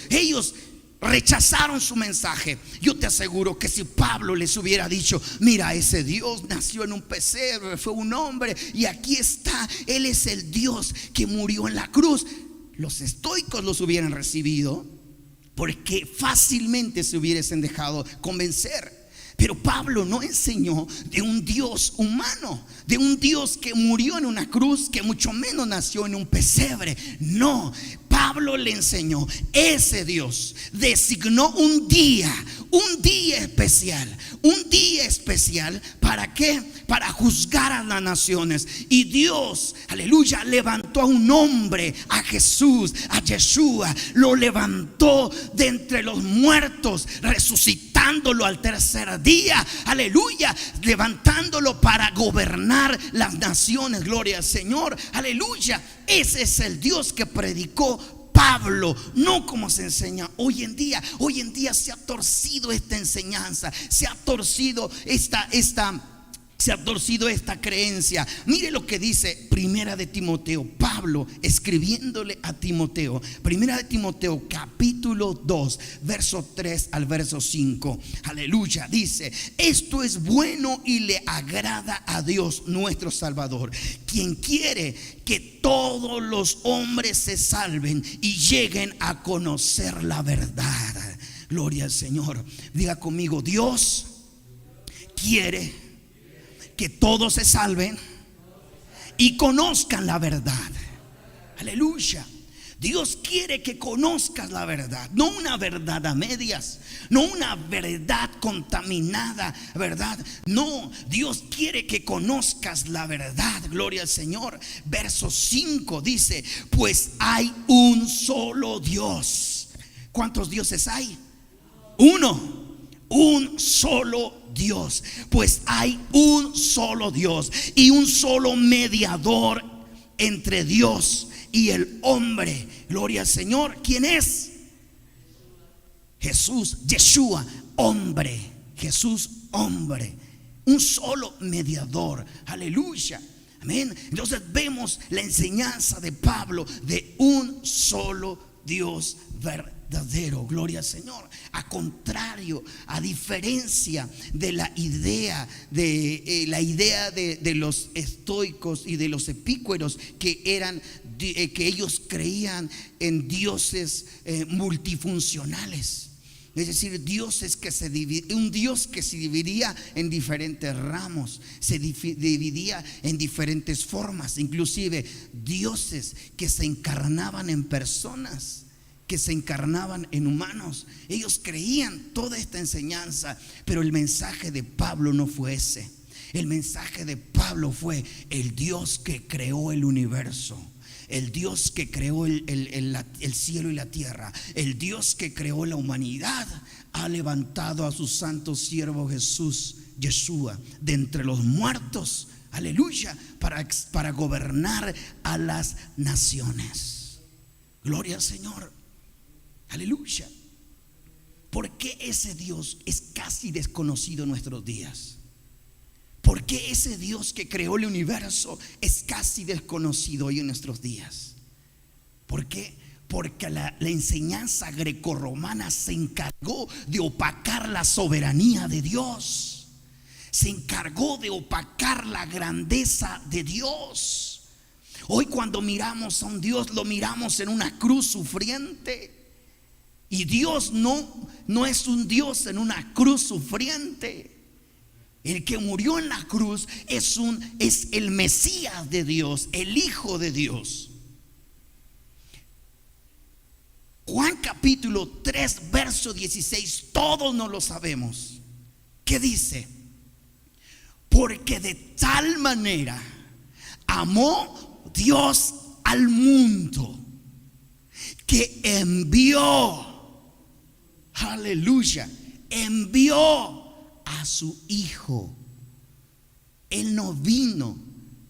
rechazaron su mensaje. Yo te aseguro que si Pablo les hubiera dicho: mira, ese Dios nació en un pesebre, fue un hombre y aquí está, Él es el Dios que murió en la cruz, los estoicos los hubieran recibido, porque fácilmente se hubiesen dejado convencer. Pero Pablo no enseñó de un Dios humano, de un Dios que murió en una cruz, que mucho menos nació en un pesebre. No, Pablo le enseñó: ese Dios designó un día especial. Un día especial, ¿para qué? Para juzgar a las naciones. Y Dios, aleluya, levantó a un hombre, a Jesús, a Yeshua. Lo levantó de entre los muertos, resucitándolo al tercer día, aleluya, levantándolo para gobernar las naciones. Gloria al Señor, aleluya. Ese es el Dios que predicó Pablo, no como se enseña hoy en día. Hoy en día se ha torcido esta enseñanza, se ha torcido esta creencia. Mire lo que dice Primera de Timoteo, Pablo escribiéndole a Timoteo. Primera de Timoteo capítulo 2, verso 3 al verso 5. Aleluya, dice: esto es bueno y le agrada a Dios nuestro Salvador, quien quiere que todos los hombres se salven y lleguen a conocer la verdad. Gloria al Señor. Diga conmigo: Dios quiere que todos se salven y conozcan la verdad. Aleluya. Dios quiere que conozcas la verdad, no una verdad a medias, no una verdad contaminada, ¿verdad? No, Dios quiere que conozcas la verdad. Gloria al Señor. Verso 5 dice: pues hay un solo Dios. ¿Cuántos dioses hay? Uno. Un solo Dios. Pues hay un solo Dios y un solo mediador entre Dios y el hombre. Gloria al Señor. ¿Quién es? Jesús, Yeshua, hombre. Jesús, hombre. Un solo mediador. Aleluya. Amén. Entonces vemos la enseñanza de Pablo de un solo Dios verdadero. Gloria al Señor. A contrario, a diferencia de la idea de los estoicos y de los epicúreos, que ellos creían en dioses multifuncionales. Es decir, un Dios que se dividía en diferentes ramos, se dividía en diferentes formas, inclusive dioses que se encarnaban en personas, que se encarnaban en humanos. Ellos creían toda esta enseñanza, pero el mensaje de Pablo no fue ese. El mensaje de Pablo fue: el Dios que creó el universo, el Dios que creó el cielo y la tierra, el Dios que creó la humanidad, ha levantado a su santo siervo Jesús, Yeshua, de entre los muertos, aleluya, para gobernar a las naciones. Gloria al Señor. Aleluya. ¿Por qué ese Dios es casi desconocido en nuestros días? ¿Por qué ese Dios que creó el universo es casi desconocido hoy en nuestros días? ¿Por qué? Porque la enseñanza grecorromana se encargó de opacar la soberanía de Dios. Se encargó de opacar la grandeza de Dios. Hoy cuando miramos a un Dios, lo miramos en una cruz sufriente. Y Dios no es un Dios en una cruz sufriente. El que murió en la cruz es el Mesías de Dios, el Hijo de Dios. Juan capítulo 3, verso 16, todos nos lo sabemos. ¿Qué dice? Porque de tal manera amó Dios al mundo que envió, aleluya, envió a su Hijo. Él no vino,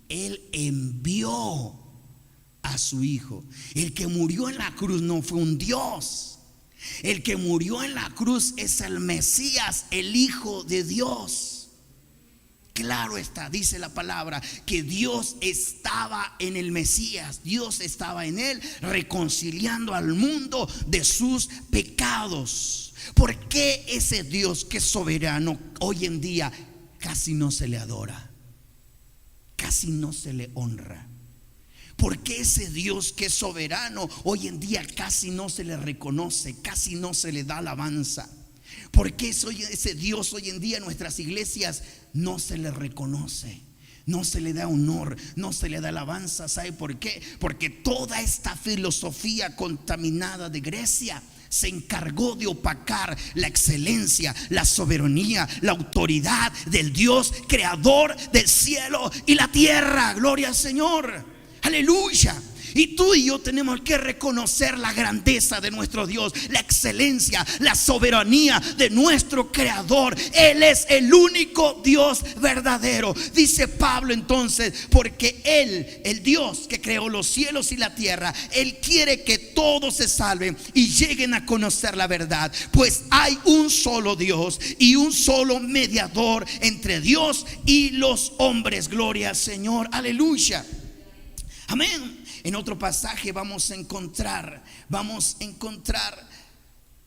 Él envió a su Hijo. El que murió en la cruz no fue un Dios. El que murió en la cruz es el Mesías, el Hijo de Dios. Claro está, dice la palabra, que Dios estaba en el Mesías. Dios estaba en él, reconciliando al mundo de sus pecados. ¿Por qué ese Dios que es soberano hoy en día casi no se le adora? Casi no se le honra. ¿Por qué ese Dios que es soberano hoy en día casi no se le reconoce, casi no se le da alabanza? ¿Por qué ese Dios hoy en día en nuestras iglesias no se le reconoce, no se le da honor, no se le da alabanza? ¿Sabe por qué? Porque toda esta filosofía contaminada de Grecia se encargó de opacar la excelencia, la soberanía, la autoridad del Dios creador del cielo y la tierra. Gloria al Señor, aleluya. Y tú y yo tenemos que reconocer la grandeza de nuestro Dios, la excelencia, la soberanía de nuestro Creador. Él es el único Dios verdadero. Dice Pablo entonces, porque Él, el Dios que creó los cielos y la tierra, Él quiere que todos se salven y lleguen a conocer la verdad. Pues hay un solo Dios y un solo mediador entre Dios y los hombres. Gloria al Señor, aleluya, amén. En otro pasaje vamos a encontrar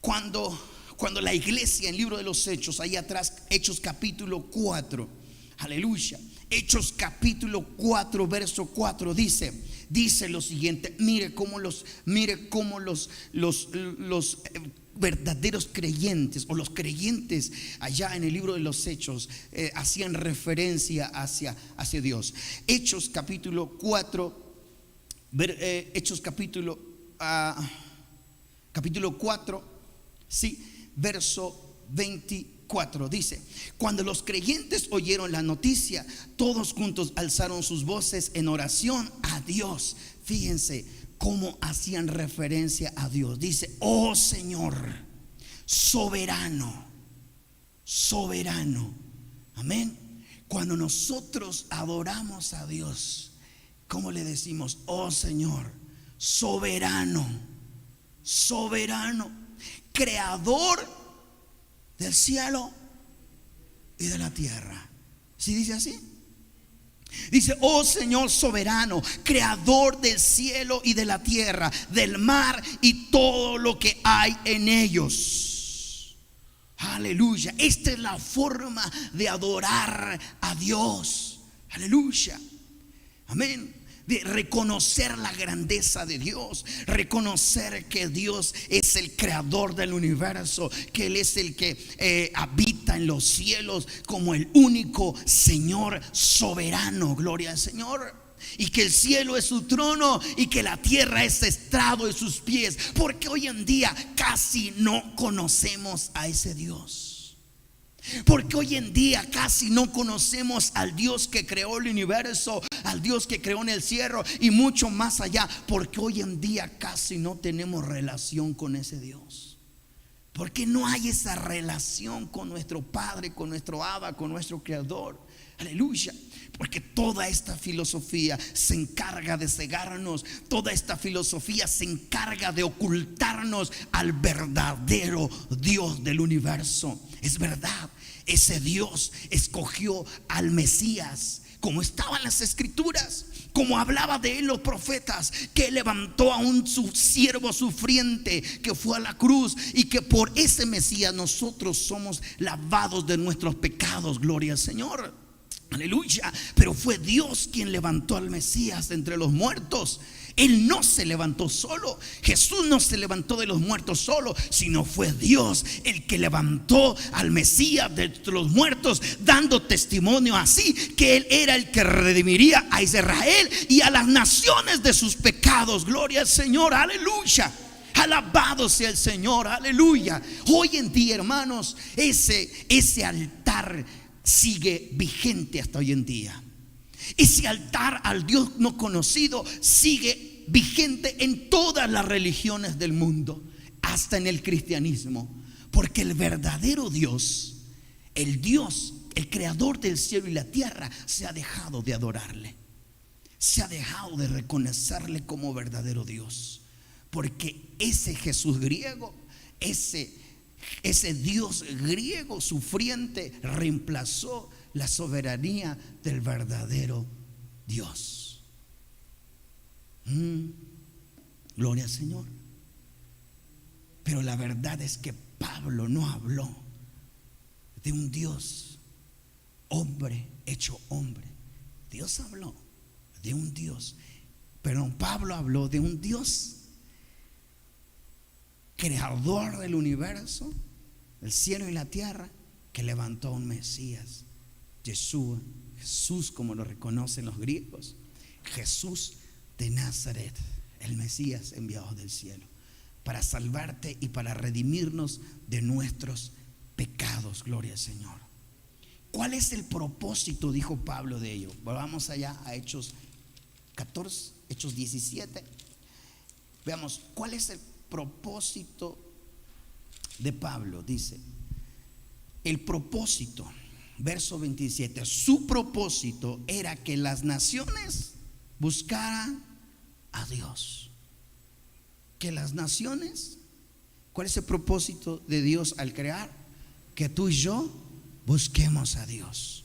cuando la iglesia, en el libro de los Hechos, ahí atrás, Hechos capítulo 4, aleluya, Hechos capítulo 4, verso 4, dice lo siguiente. Mire cómo los verdaderos creyentes, o los creyentes allá en el libro de los Hechos, hacían referencia hacia Dios. Hechos capítulo 4, Hechos capítulo 4, sí, verso 24, dice: cuando los creyentes oyeron la noticia, todos juntos alzaron sus voces en oración a Dios. Fíjense cómo hacían referencia a Dios. Dice: oh Señor, soberano, soberano, amén. Cuando nosotros adoramos a Dios, ¿cómo le decimos? Oh Señor, soberano, soberano, creador del cielo y de la tierra. ¿Sí dice así? Dice: oh Señor soberano, creador del cielo y de la tierra, del mar y todo lo que hay en ellos. Aleluya. Esta es la forma de adorar a Dios. Aleluya, amén. De reconocer la grandeza de Dios, reconocer que Dios es el creador del universo, que Él es el que habita en los cielos como el único Señor soberano. Gloria al Señor. Y que el cielo es su trono y que la tierra es estrado de sus pies. Porque hoy en día casi no conocemos a ese Dios. Porque hoy en día casi no conocemos al Dios que creó el universo, al Dios que creó en el cielo y mucho más allá. Porque hoy en día casi no tenemos relación con ese Dios. Porque no hay esa relación con nuestro Padre, con nuestro Abba, con nuestro Creador. Aleluya. Porque toda esta filosofía se encarga de cegarnos. Toda esta filosofía se encarga de ocultarnos al verdadero Dios del universo. Es verdad, ese Dios escogió al Mesías, como estaban las escrituras, como hablaba de él los profetas, que levantó a su siervo sufriente que fue a la cruz, y que por ese Mesías nosotros somos lavados de nuestros pecados. Gloria al Señor, aleluya. Pero fue Dios quien levantó al Mesías de entre los muertos. Él no se levantó solo. Jesús no se levantó de los muertos solo, sino fue Dios el que levantó al Mesías de los muertos, dando testimonio así que Él era el que redimiría a Israel y a las naciones de sus pecados. Gloria al Señor, aleluya, Alabado sea el Señor, aleluya. Hoy en día, hermanos, ese altar sigue vigente hasta hoy en día. Ese altar al Dios no conocido sigue vigente en todas las religiones del mundo, hasta en el cristianismo. Porque el verdadero Dios, el creador del cielo y la tierra, se ha dejado de adorarle, se ha dejado de reconocerle como verdadero Dios. Porque ese Jesús griego, ese Dios griego sufriente, reemplazó la soberanía del verdadero Dios. Gloria al Señor. Pero la verdad es que Pablo no habló de un Dios hombre hecho hombre. Dios habló de un Dios, pero Pablo habló de un Dios creador del universo, el cielo y la tierra, que levantó a un Mesías, Yeshua, Jesús, como lo reconocen los griegos, Jesús de Nazaret, el Mesías enviado del cielo, para salvarte y para redimirnos de nuestros pecados. Gloria al Señor. ¿Cuál es el propósito? Dijo Pablo de ello. Vamos allá a Hechos 14, Hechos 17. Veamos cuál es el propósito de Pablo. Dice el propósito, verso 27, su propósito era que las naciones buscaran a Dios. Que las naciones, ¿cuál es el propósito de Dios al crear? Que tú y yo busquemos a Dios.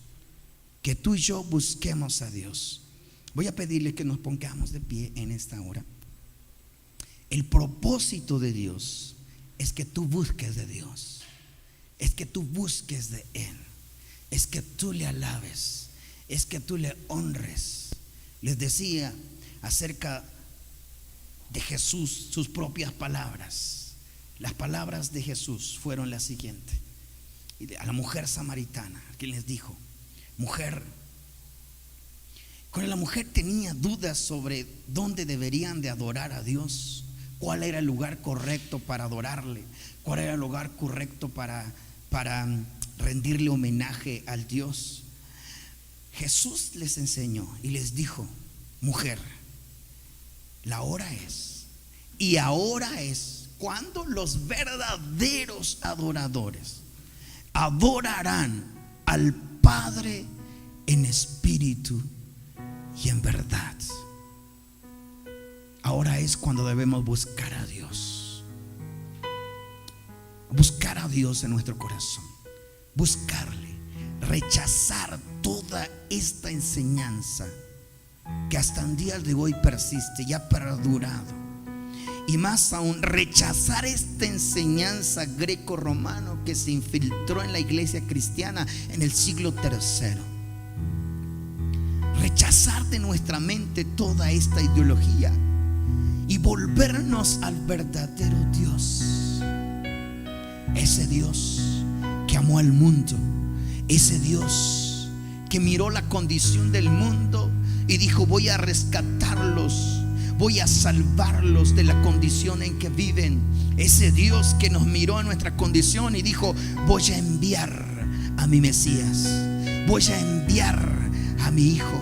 Que tú y yo busquemos a Dios. Voy a pedirle que nos pongamos de pie en esta hora. El propósito de Dios es que tú busques de Dios, es que tú busques de Él, es que tú le alabes, es que tú le honres. Les decía acerca de Jesús, sus propias palabras. Las palabras de Jesús fueron las siguientes. A la mujer samaritana, quien les dijo: mujer, cuando la mujer tenía dudas sobre dónde deberían de adorar a Dios, cuál era el lugar correcto para adorarle, cuál era el lugar correcto para rendirle homenaje al Dios, Jesús les enseñó y les dijo: mujer, la hora es, y ahora es, cuando los verdaderos adoradores adorarán al Padre en espíritu y en verdad. Ahora es cuando debemos buscar a Dios. Buscar a Dios en nuestro corazón. Buscarle. Rechazar toda esta enseñanza que hasta el día de hoy persiste y ha perdurado. Y más aún, rechazar esta enseñanza greco-romano que se infiltró en la iglesia cristiana en el siglo III. Rechazar de nuestra mente toda esta ideología y volvernos al verdadero Dios. Ese Dios que amó al mundo, ese Dios que miró la condición del mundo y dijo: voy a rescatarlos, voy a salvarlos de la condición en que viven. Ese Dios que nos miró en nuestra condición y dijo: voy a enviar a mi Mesías, voy a enviar a mi Hijo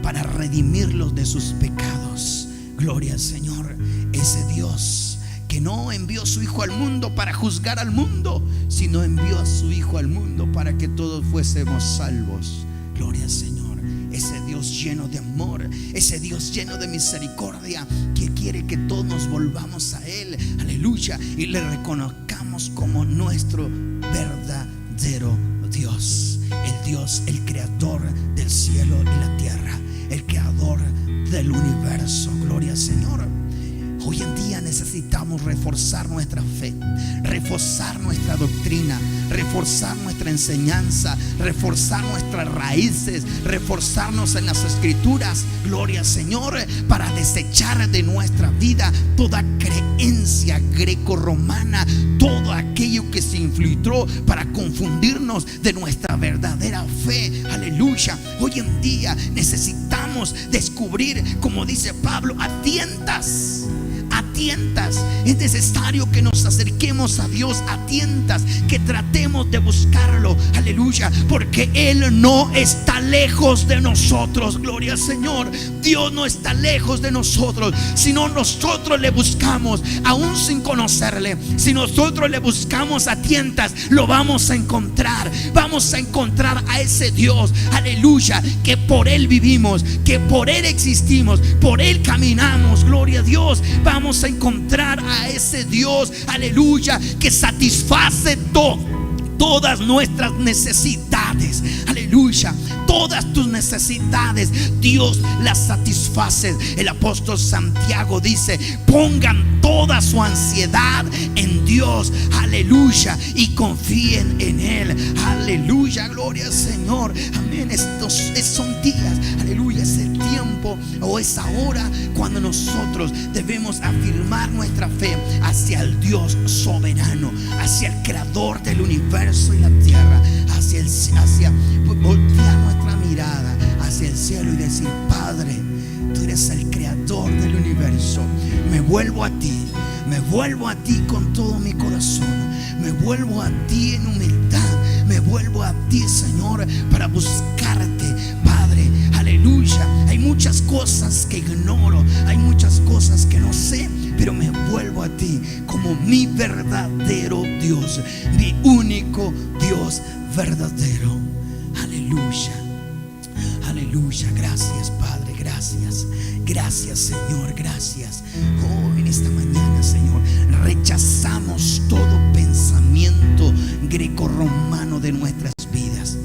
para redimirlos de sus pecados. Gloria al Señor. Ese Dios que no envió a su Hijo al mundo para juzgar al mundo, sino envió a su Hijo al mundo para que todos fuésemos salvos. Gloria al Señor. Ese Dios lleno de amor, ese Dios lleno de misericordia, que quiere que todos nos volvamos a Él, aleluya, y le reconozcamos como nuestro verdadero Dios. El Dios, el creador del cielo y la tierra, el creador del universo. Gloria al Señor. Hoy en día necesitamos reforzar nuestra fe, reforzar nuestra doctrina, reforzar nuestra enseñanza, reforzar nuestras raíces, reforzarnos en las escrituras. Gloria al Señor, para desechar de nuestra vida toda creencia greco-romana, todo aquello que se infiltró para confundirnos de nuestra verdadera fe. Aleluya. Hoy en día necesitamos descubrir, como dice Pablo, a a tientas. Es necesario que nos acerquemos a Dios a tientas, que tratemos de buscarlo, aleluya, porque Él no está lejos de nosotros. Gloria al Señor. Dios no está lejos de nosotros, sino nosotros le buscamos aún sin conocerle. Si nosotros le buscamos a tientas, lo vamos a encontrar. Vamos a encontrar a ese Dios, aleluya, que por Él vivimos, que por Él existimos, por Él caminamos. Gloria a Dios. Vamos a encontrar a ese Dios, aleluya, que satisface todas nuestras necesidades, aleluya. Todas tus necesidades Dios las satisface. El apóstol Santiago dice: pongan toda su ansiedad en Dios, aleluya, y confíen en Él, aleluya. Gloria al Señor, amén. Estos son días, aleluya, es el tiempo o es ahora cuando nosotros debemos afirmar nuestra fe hacia el Dios soberano, hacia el creador del universo y la tierra, hacia voltear nuestra mirada hacia el cielo y decir: Padre, tú eres el creador del universo. Me vuelvo a ti con todo mi corazón. Me vuelvo a ti en humildad. Me vuelvo a ti, Señor, para buscarte, Padre, aleluya. Hay muchas cosas que ignoro, hay muchas cosas que no sé, pero me vuelvo a ti como mi verdadero Dios, mi único Dios verdadero. Aleluya, aleluya. Gracias, Padre, gracias. Gracias, Señor, gracias. Oh, en esta mañana, Señor, rechazamos todo pensamiento grecorromano de nuestras vidas.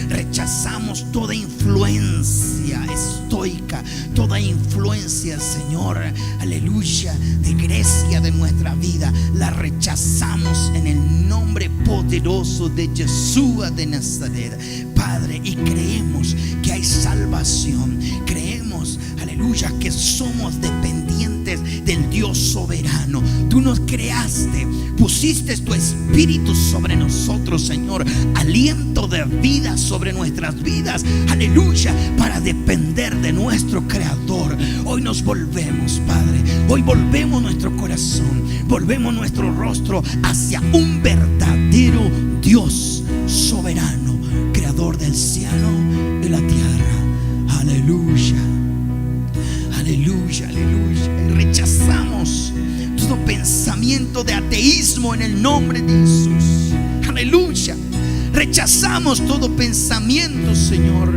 Rechazamos toda influencia estoica, toda influencia, Señor, aleluya, de Grecia de nuestra vida. La rechazamos en el nombre poderoso de Jesús de Nazaret, Padre, y creemos que hay salvación. Creemos, aleluya, que somos dependientes del Dios soberano. Tú nos creaste, pusiste tu espíritu sobre nosotros, Señor, aliento de vida sobre nuestras vidas, aleluya, para depender de nuestro creador. Hoy nos volvemos, Padre, hoy volvemos nuestro corazón, volvemos nuestro rostro hacia un verdadero Dios soberano, creador del cielo y la tierra. Aleluya, aleluya, aleluya. Y rechazamos todo pensamiento de ateísmo en el nombre de Jesús. Aleluya. Rechazamos todo pensamiento, Señor,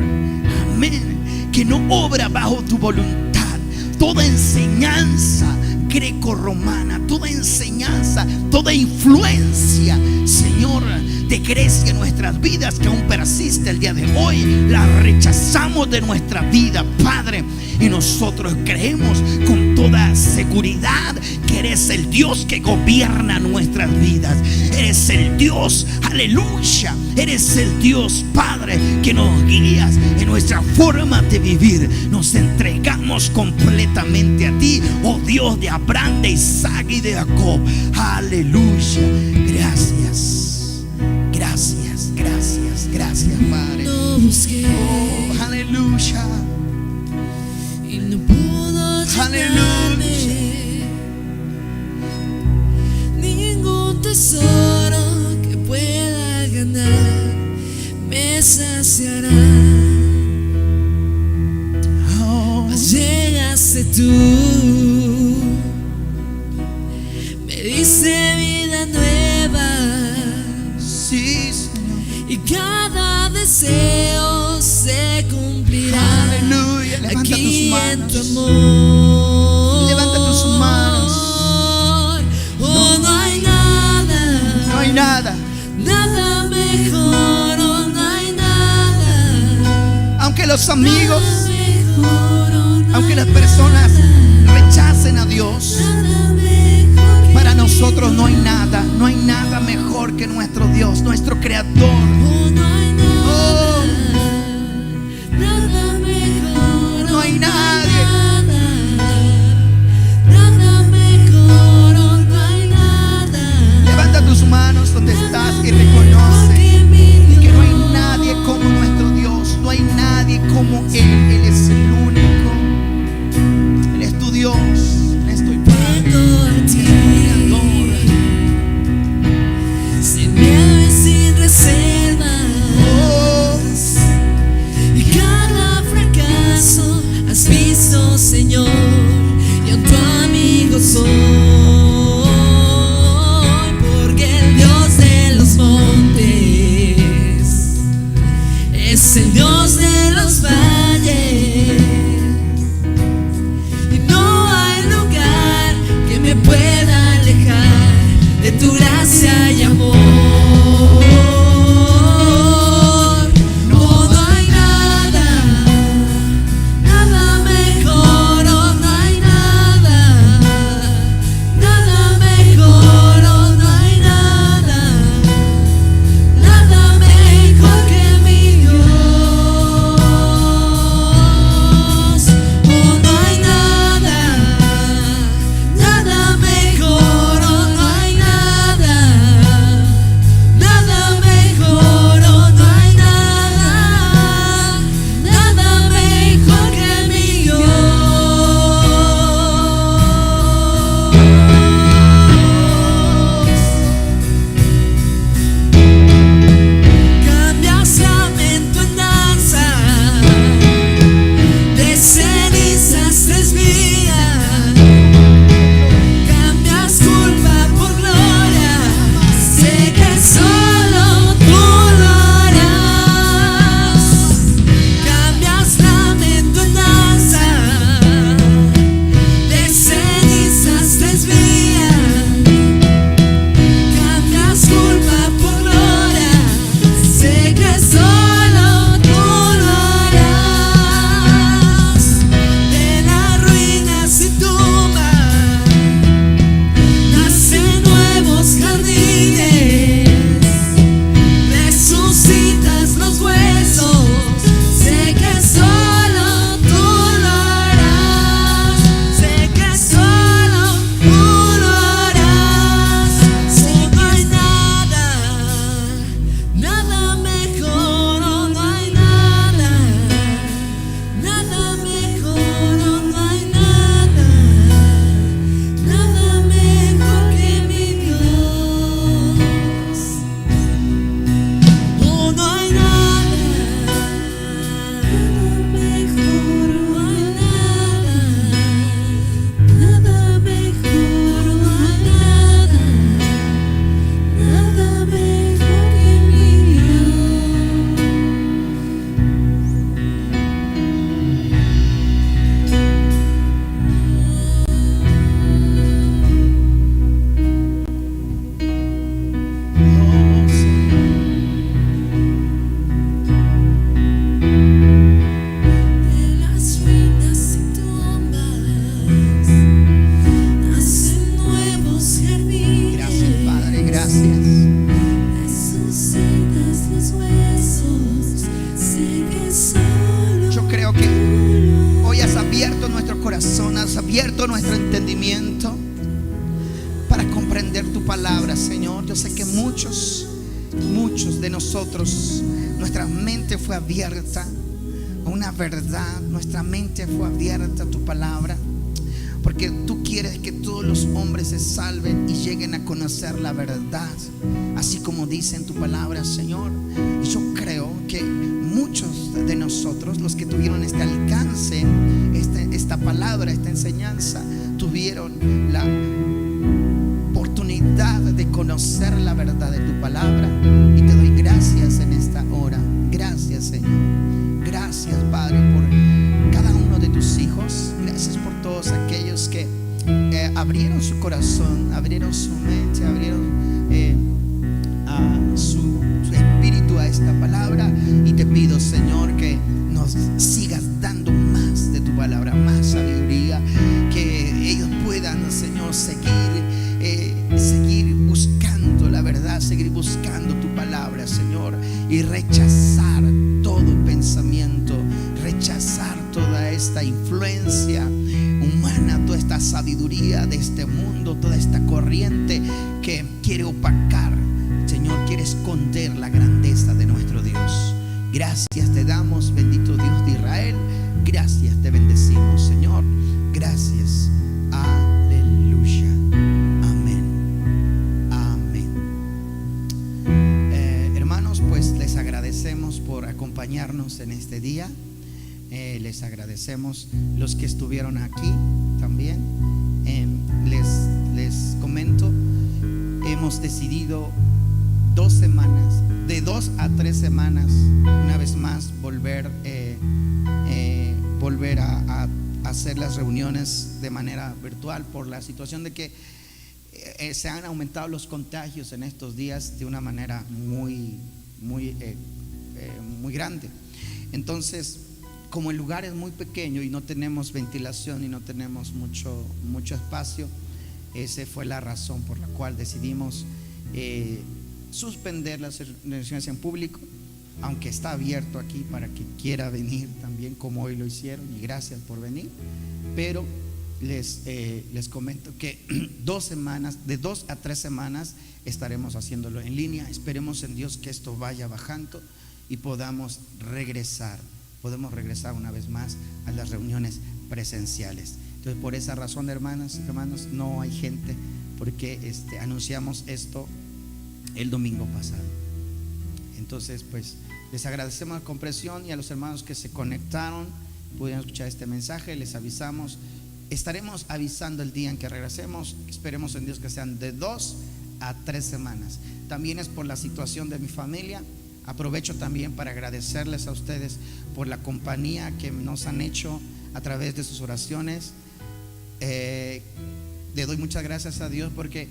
amén, que no obra bajo tu voluntad. Toda enseñanza greco-romana, toda enseñanza, toda influencia, Señor, de Grecia en nuestras vidas, que aún persiste el día de hoy, la rechazamos de nuestra vida, Padre. Y nosotros creemos con toda seguridad que eres el Dios que gobierna nuestras vidas. Eres el Dios, aleluya, eres el Dios, Padre, que nos guías en nuestra forma de vivir. Nos entregamos completamente a ti, oh Dios de Abraham, de Isaac y de Jacob. Aleluya. Gracias, gracias, gracias, gracias, Padre. Oh, aleluya. Y no pudo llenarme ningún tesoro que pueda ganar, me saciará. Mas llegaste tú, me diste vida nueva, Sí, Señor. y cada deseo se cumplirá. Aleluya. Levanta Aquí tus en tu manos. amor. Levanta tus manos. Oh, no hay nada, No hay nada. nada mejor. Oh, no hay nada, Aunque los amigos, nada mejor. Oh, no aunque hay las personas nada, rechacen a Dios, nada mejor que para nosotros no hay nada. No hay nada mejor que nuestro Dios, nuestro creador. Oh, no hay nada, Oh, nada mejor. no hay Oh, nadie. nada mejor. Oh, no hay nada. Levanta tus manos donde estás y reconoce que no hay nadie como nuestro Dios. No hay nadie como Él. Él es el único. Él es tu Dios. Él es tu Padre. es el Dios de los valles. Y no hay lugar que me pueda alejar de tu gracia y amor. abierto nuestro entendimiento para comprender tu palabra, Señor. Yo sé que muchos de nosotros, nuestra mente fue abierta a una verdad, nuestra mente fue abierta a tu palabra, porque tú quieres que todos los hombres se salven y lleguen a conocer la verdad, así como dice en tu palabra, Señor. Y yo creo que muchos de nosotros, los que tuvieron este alcance, esta palabra, esta enseñanza, tuvieron la oportunidad de conocer la verdad de tu palabra. Y te doy gracias en esta hora. Gracias, Señor. Gracias, Padre, por cada uno de tus hijos. Gracias por todos aquellos que abrieron su corazón, abrieron su mente, abrieron su espíritu a esta palabra. Y te pido, Señor, que nos sigas dando más de tu palabra, más sabiduría, que ellos puedan, Señor, seguir buscando la verdad, seguir buscando tu palabra, Señor, y rechazar todo pensamiento, rechazar toda esta influencia humana, toda esta sabiduría de este mundo, toda esta corriente que quiere opacar, Señor, quiere esconder la grandeza de nuestro Dios. Gracias te damos, bendito Dios de Israel. Gracias te bendecimos, Señor. Gracias. Aleluya. Amén. Amén. Hermanos, pues les agradecemos por acompañarnos en este día. Les agradecemos los que estuvieron aquí también. Les comento, hemos decidido 2 semanas, de 2 a 3 semanas, una vez más volver a hacer las reuniones de manera virtual por la situación de que se han aumentado los contagios en estos días de una manera muy grande. Entonces, como el lugar es muy pequeño y no tenemos ventilación y no tenemos mucho espacio, esa fue la razón por la cual decidimos suspender las reuniones en público, aunque está abierto aquí para que quiera venir también, como hoy lo hicieron, y gracias por venir. Pero les comento que 2 semanas, de 2 a 3 semanas estaremos haciéndolo en línea. Esperemos en Dios que esto vaya bajando y podamos regresar una vez más a las reuniones presenciales. Entonces, por esa razón, hermanos, no hay gente, porque anunciamos esto el domingo pasado. Entonces, pues les agradecemos la comprensión, y a los hermanos que se conectaron, pudieron escuchar este mensaje. Les avisamos, estaremos avisando el día en que regresemos. Esperemos en Dios que sean de 2 a 3 semanas. También es por la situación de mi familia. Aprovecho también para agradecerles a ustedes por la compañía que nos han hecho a través de sus oraciones. Le doy muchas gracias a Dios porque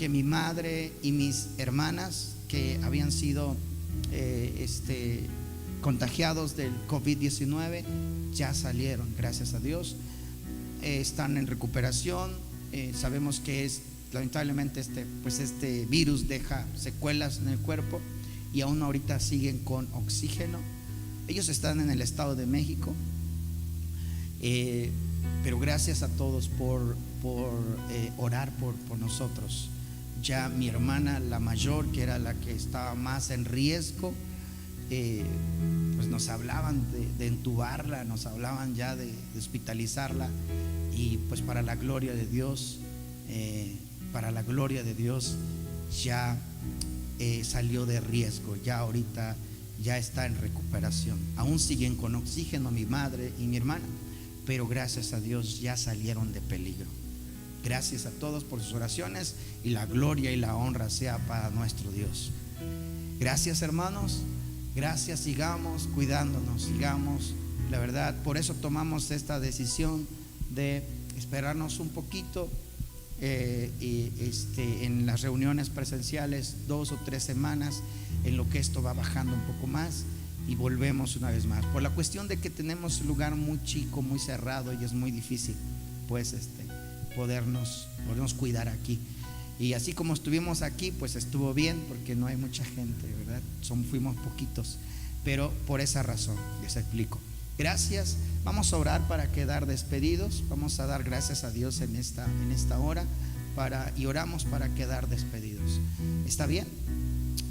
mi madre y mis hermanas, que habían sido contagiados del COVID-19, ya salieron, gracias a Dios. Están en recuperación. Sabemos que lamentablemente este virus deja secuelas en el cuerpo, y aún ahorita siguen con oxígeno. Ellos están en el Estado de México, pero gracias a todos por orar por nosotros. Ya mi hermana, la mayor, que era la que estaba más en riesgo, pues nos hablaban de entubarla, nos hablaban ya de hospitalizarla, y pues para la gloria de Dios, ya salió de riesgo. Ya ahorita ya está en recuperación. Aún siguen con oxígeno mi madre y mi hermana, pero gracias a Dios ya salieron de peligro. Gracias a todos por sus oraciones, y la gloria y la honra sea para nuestro Dios. Gracias, hermanos. Gracias. Sigamos cuidándonos, sigamos, la verdad, por eso tomamos esta decisión de esperarnos un poquito. En las reuniones presenciales 2 o 3 semanas, en lo que esto va bajando un poco más, y volvemos una vez más, por la cuestión de que tenemos un lugar muy chico, muy cerrado, y es muy difícil pues podernos cuidar aquí. Y así como estuvimos aquí, pues estuvo bien, porque no hay mucha gente, ¿verdad? Fuimos poquitos, pero por esa razón les explico. Gracias. Vamos a orar para quedar despedidos. Vamos a dar gracias a Dios en esta hora y oramos para quedar despedidos. ¿Está bien?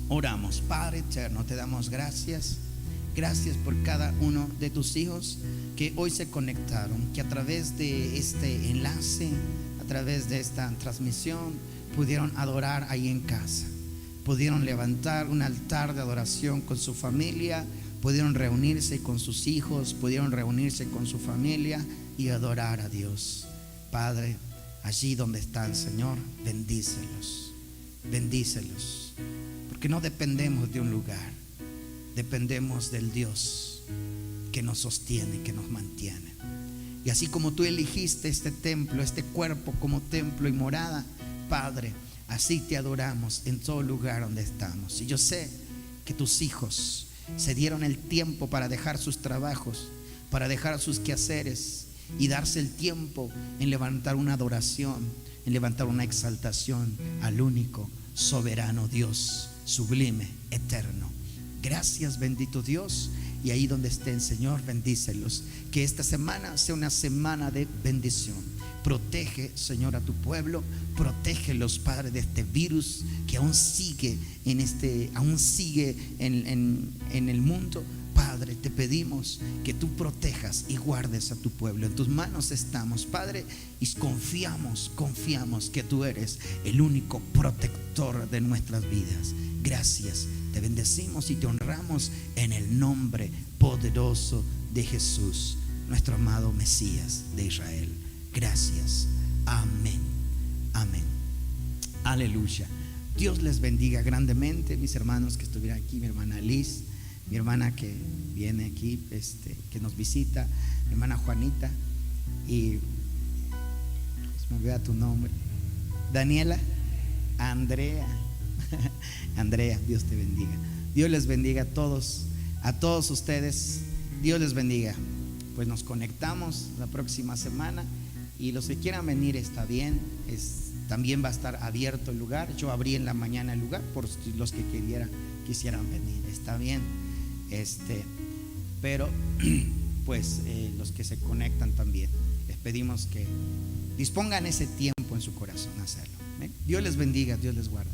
Oramos. Padre eterno, te damos gracias. Gracias por cada uno de tus hijos que hoy se conectaron, que a través de este enlace, a través de esta transmisión, pudieron adorar ahí en casa. Pudieron levantar un altar de adoración con su familia. Pudieron reunirse con sus hijos, pudieron reunirse con su familia y adorar a Dios. Padre, allí donde están, Señor, bendícelos, porque no dependemos de un lugar, dependemos del Dios que nos sostiene, que nos mantiene. Y así como tú elegiste este templo, este cuerpo como templo y morada, Padre, así te adoramos en todo lugar donde estamos. Y yo sé que tus hijos se dieron el tiempo para dejar sus trabajos, para dejar sus quehaceres, y darse el tiempo en levantar una adoración, en levantar una exaltación al único soberano Dios, sublime, eterno. Gracias, bendito Dios. Y ahí donde estén, Señor, bendícelos. Que esta semana sea una semana de bendición. Protege, Señor, a tu pueblo. Protégelos, Padre, de este virus que aún sigue en el mundo. Padre, te pedimos que tú protejas y guardes a tu pueblo. En tus manos estamos, Padre, y confiamos que tú eres el único protector de nuestras vidas. Gracias, te bendecimos y te honramos en el nombre poderoso de Jesús, nuestro amado Mesías de Israel. Gracias. Amén. Amén. Aleluya. Dios les bendiga grandemente, mis hermanos que estuvieron aquí, mi hermana Liz, mi hermana que viene aquí, que nos visita, mi hermana Juanita, y pues, me olvida tu nombre, Daniela, Andrea. Andrea, Dios te bendiga. Dios les bendiga a todos ustedes. Dios les bendiga. Pues nos conectamos la próxima semana, y los que quieran venir está bien. También va a estar abierto el lugar. Yo abrí en la mañana el lugar por los que quisieran venir. Está bien. Pero pues los que se conectan también, les pedimos que dispongan ese tiempo en su corazón a hacerlo. Dios les bendiga, Dios les guarde.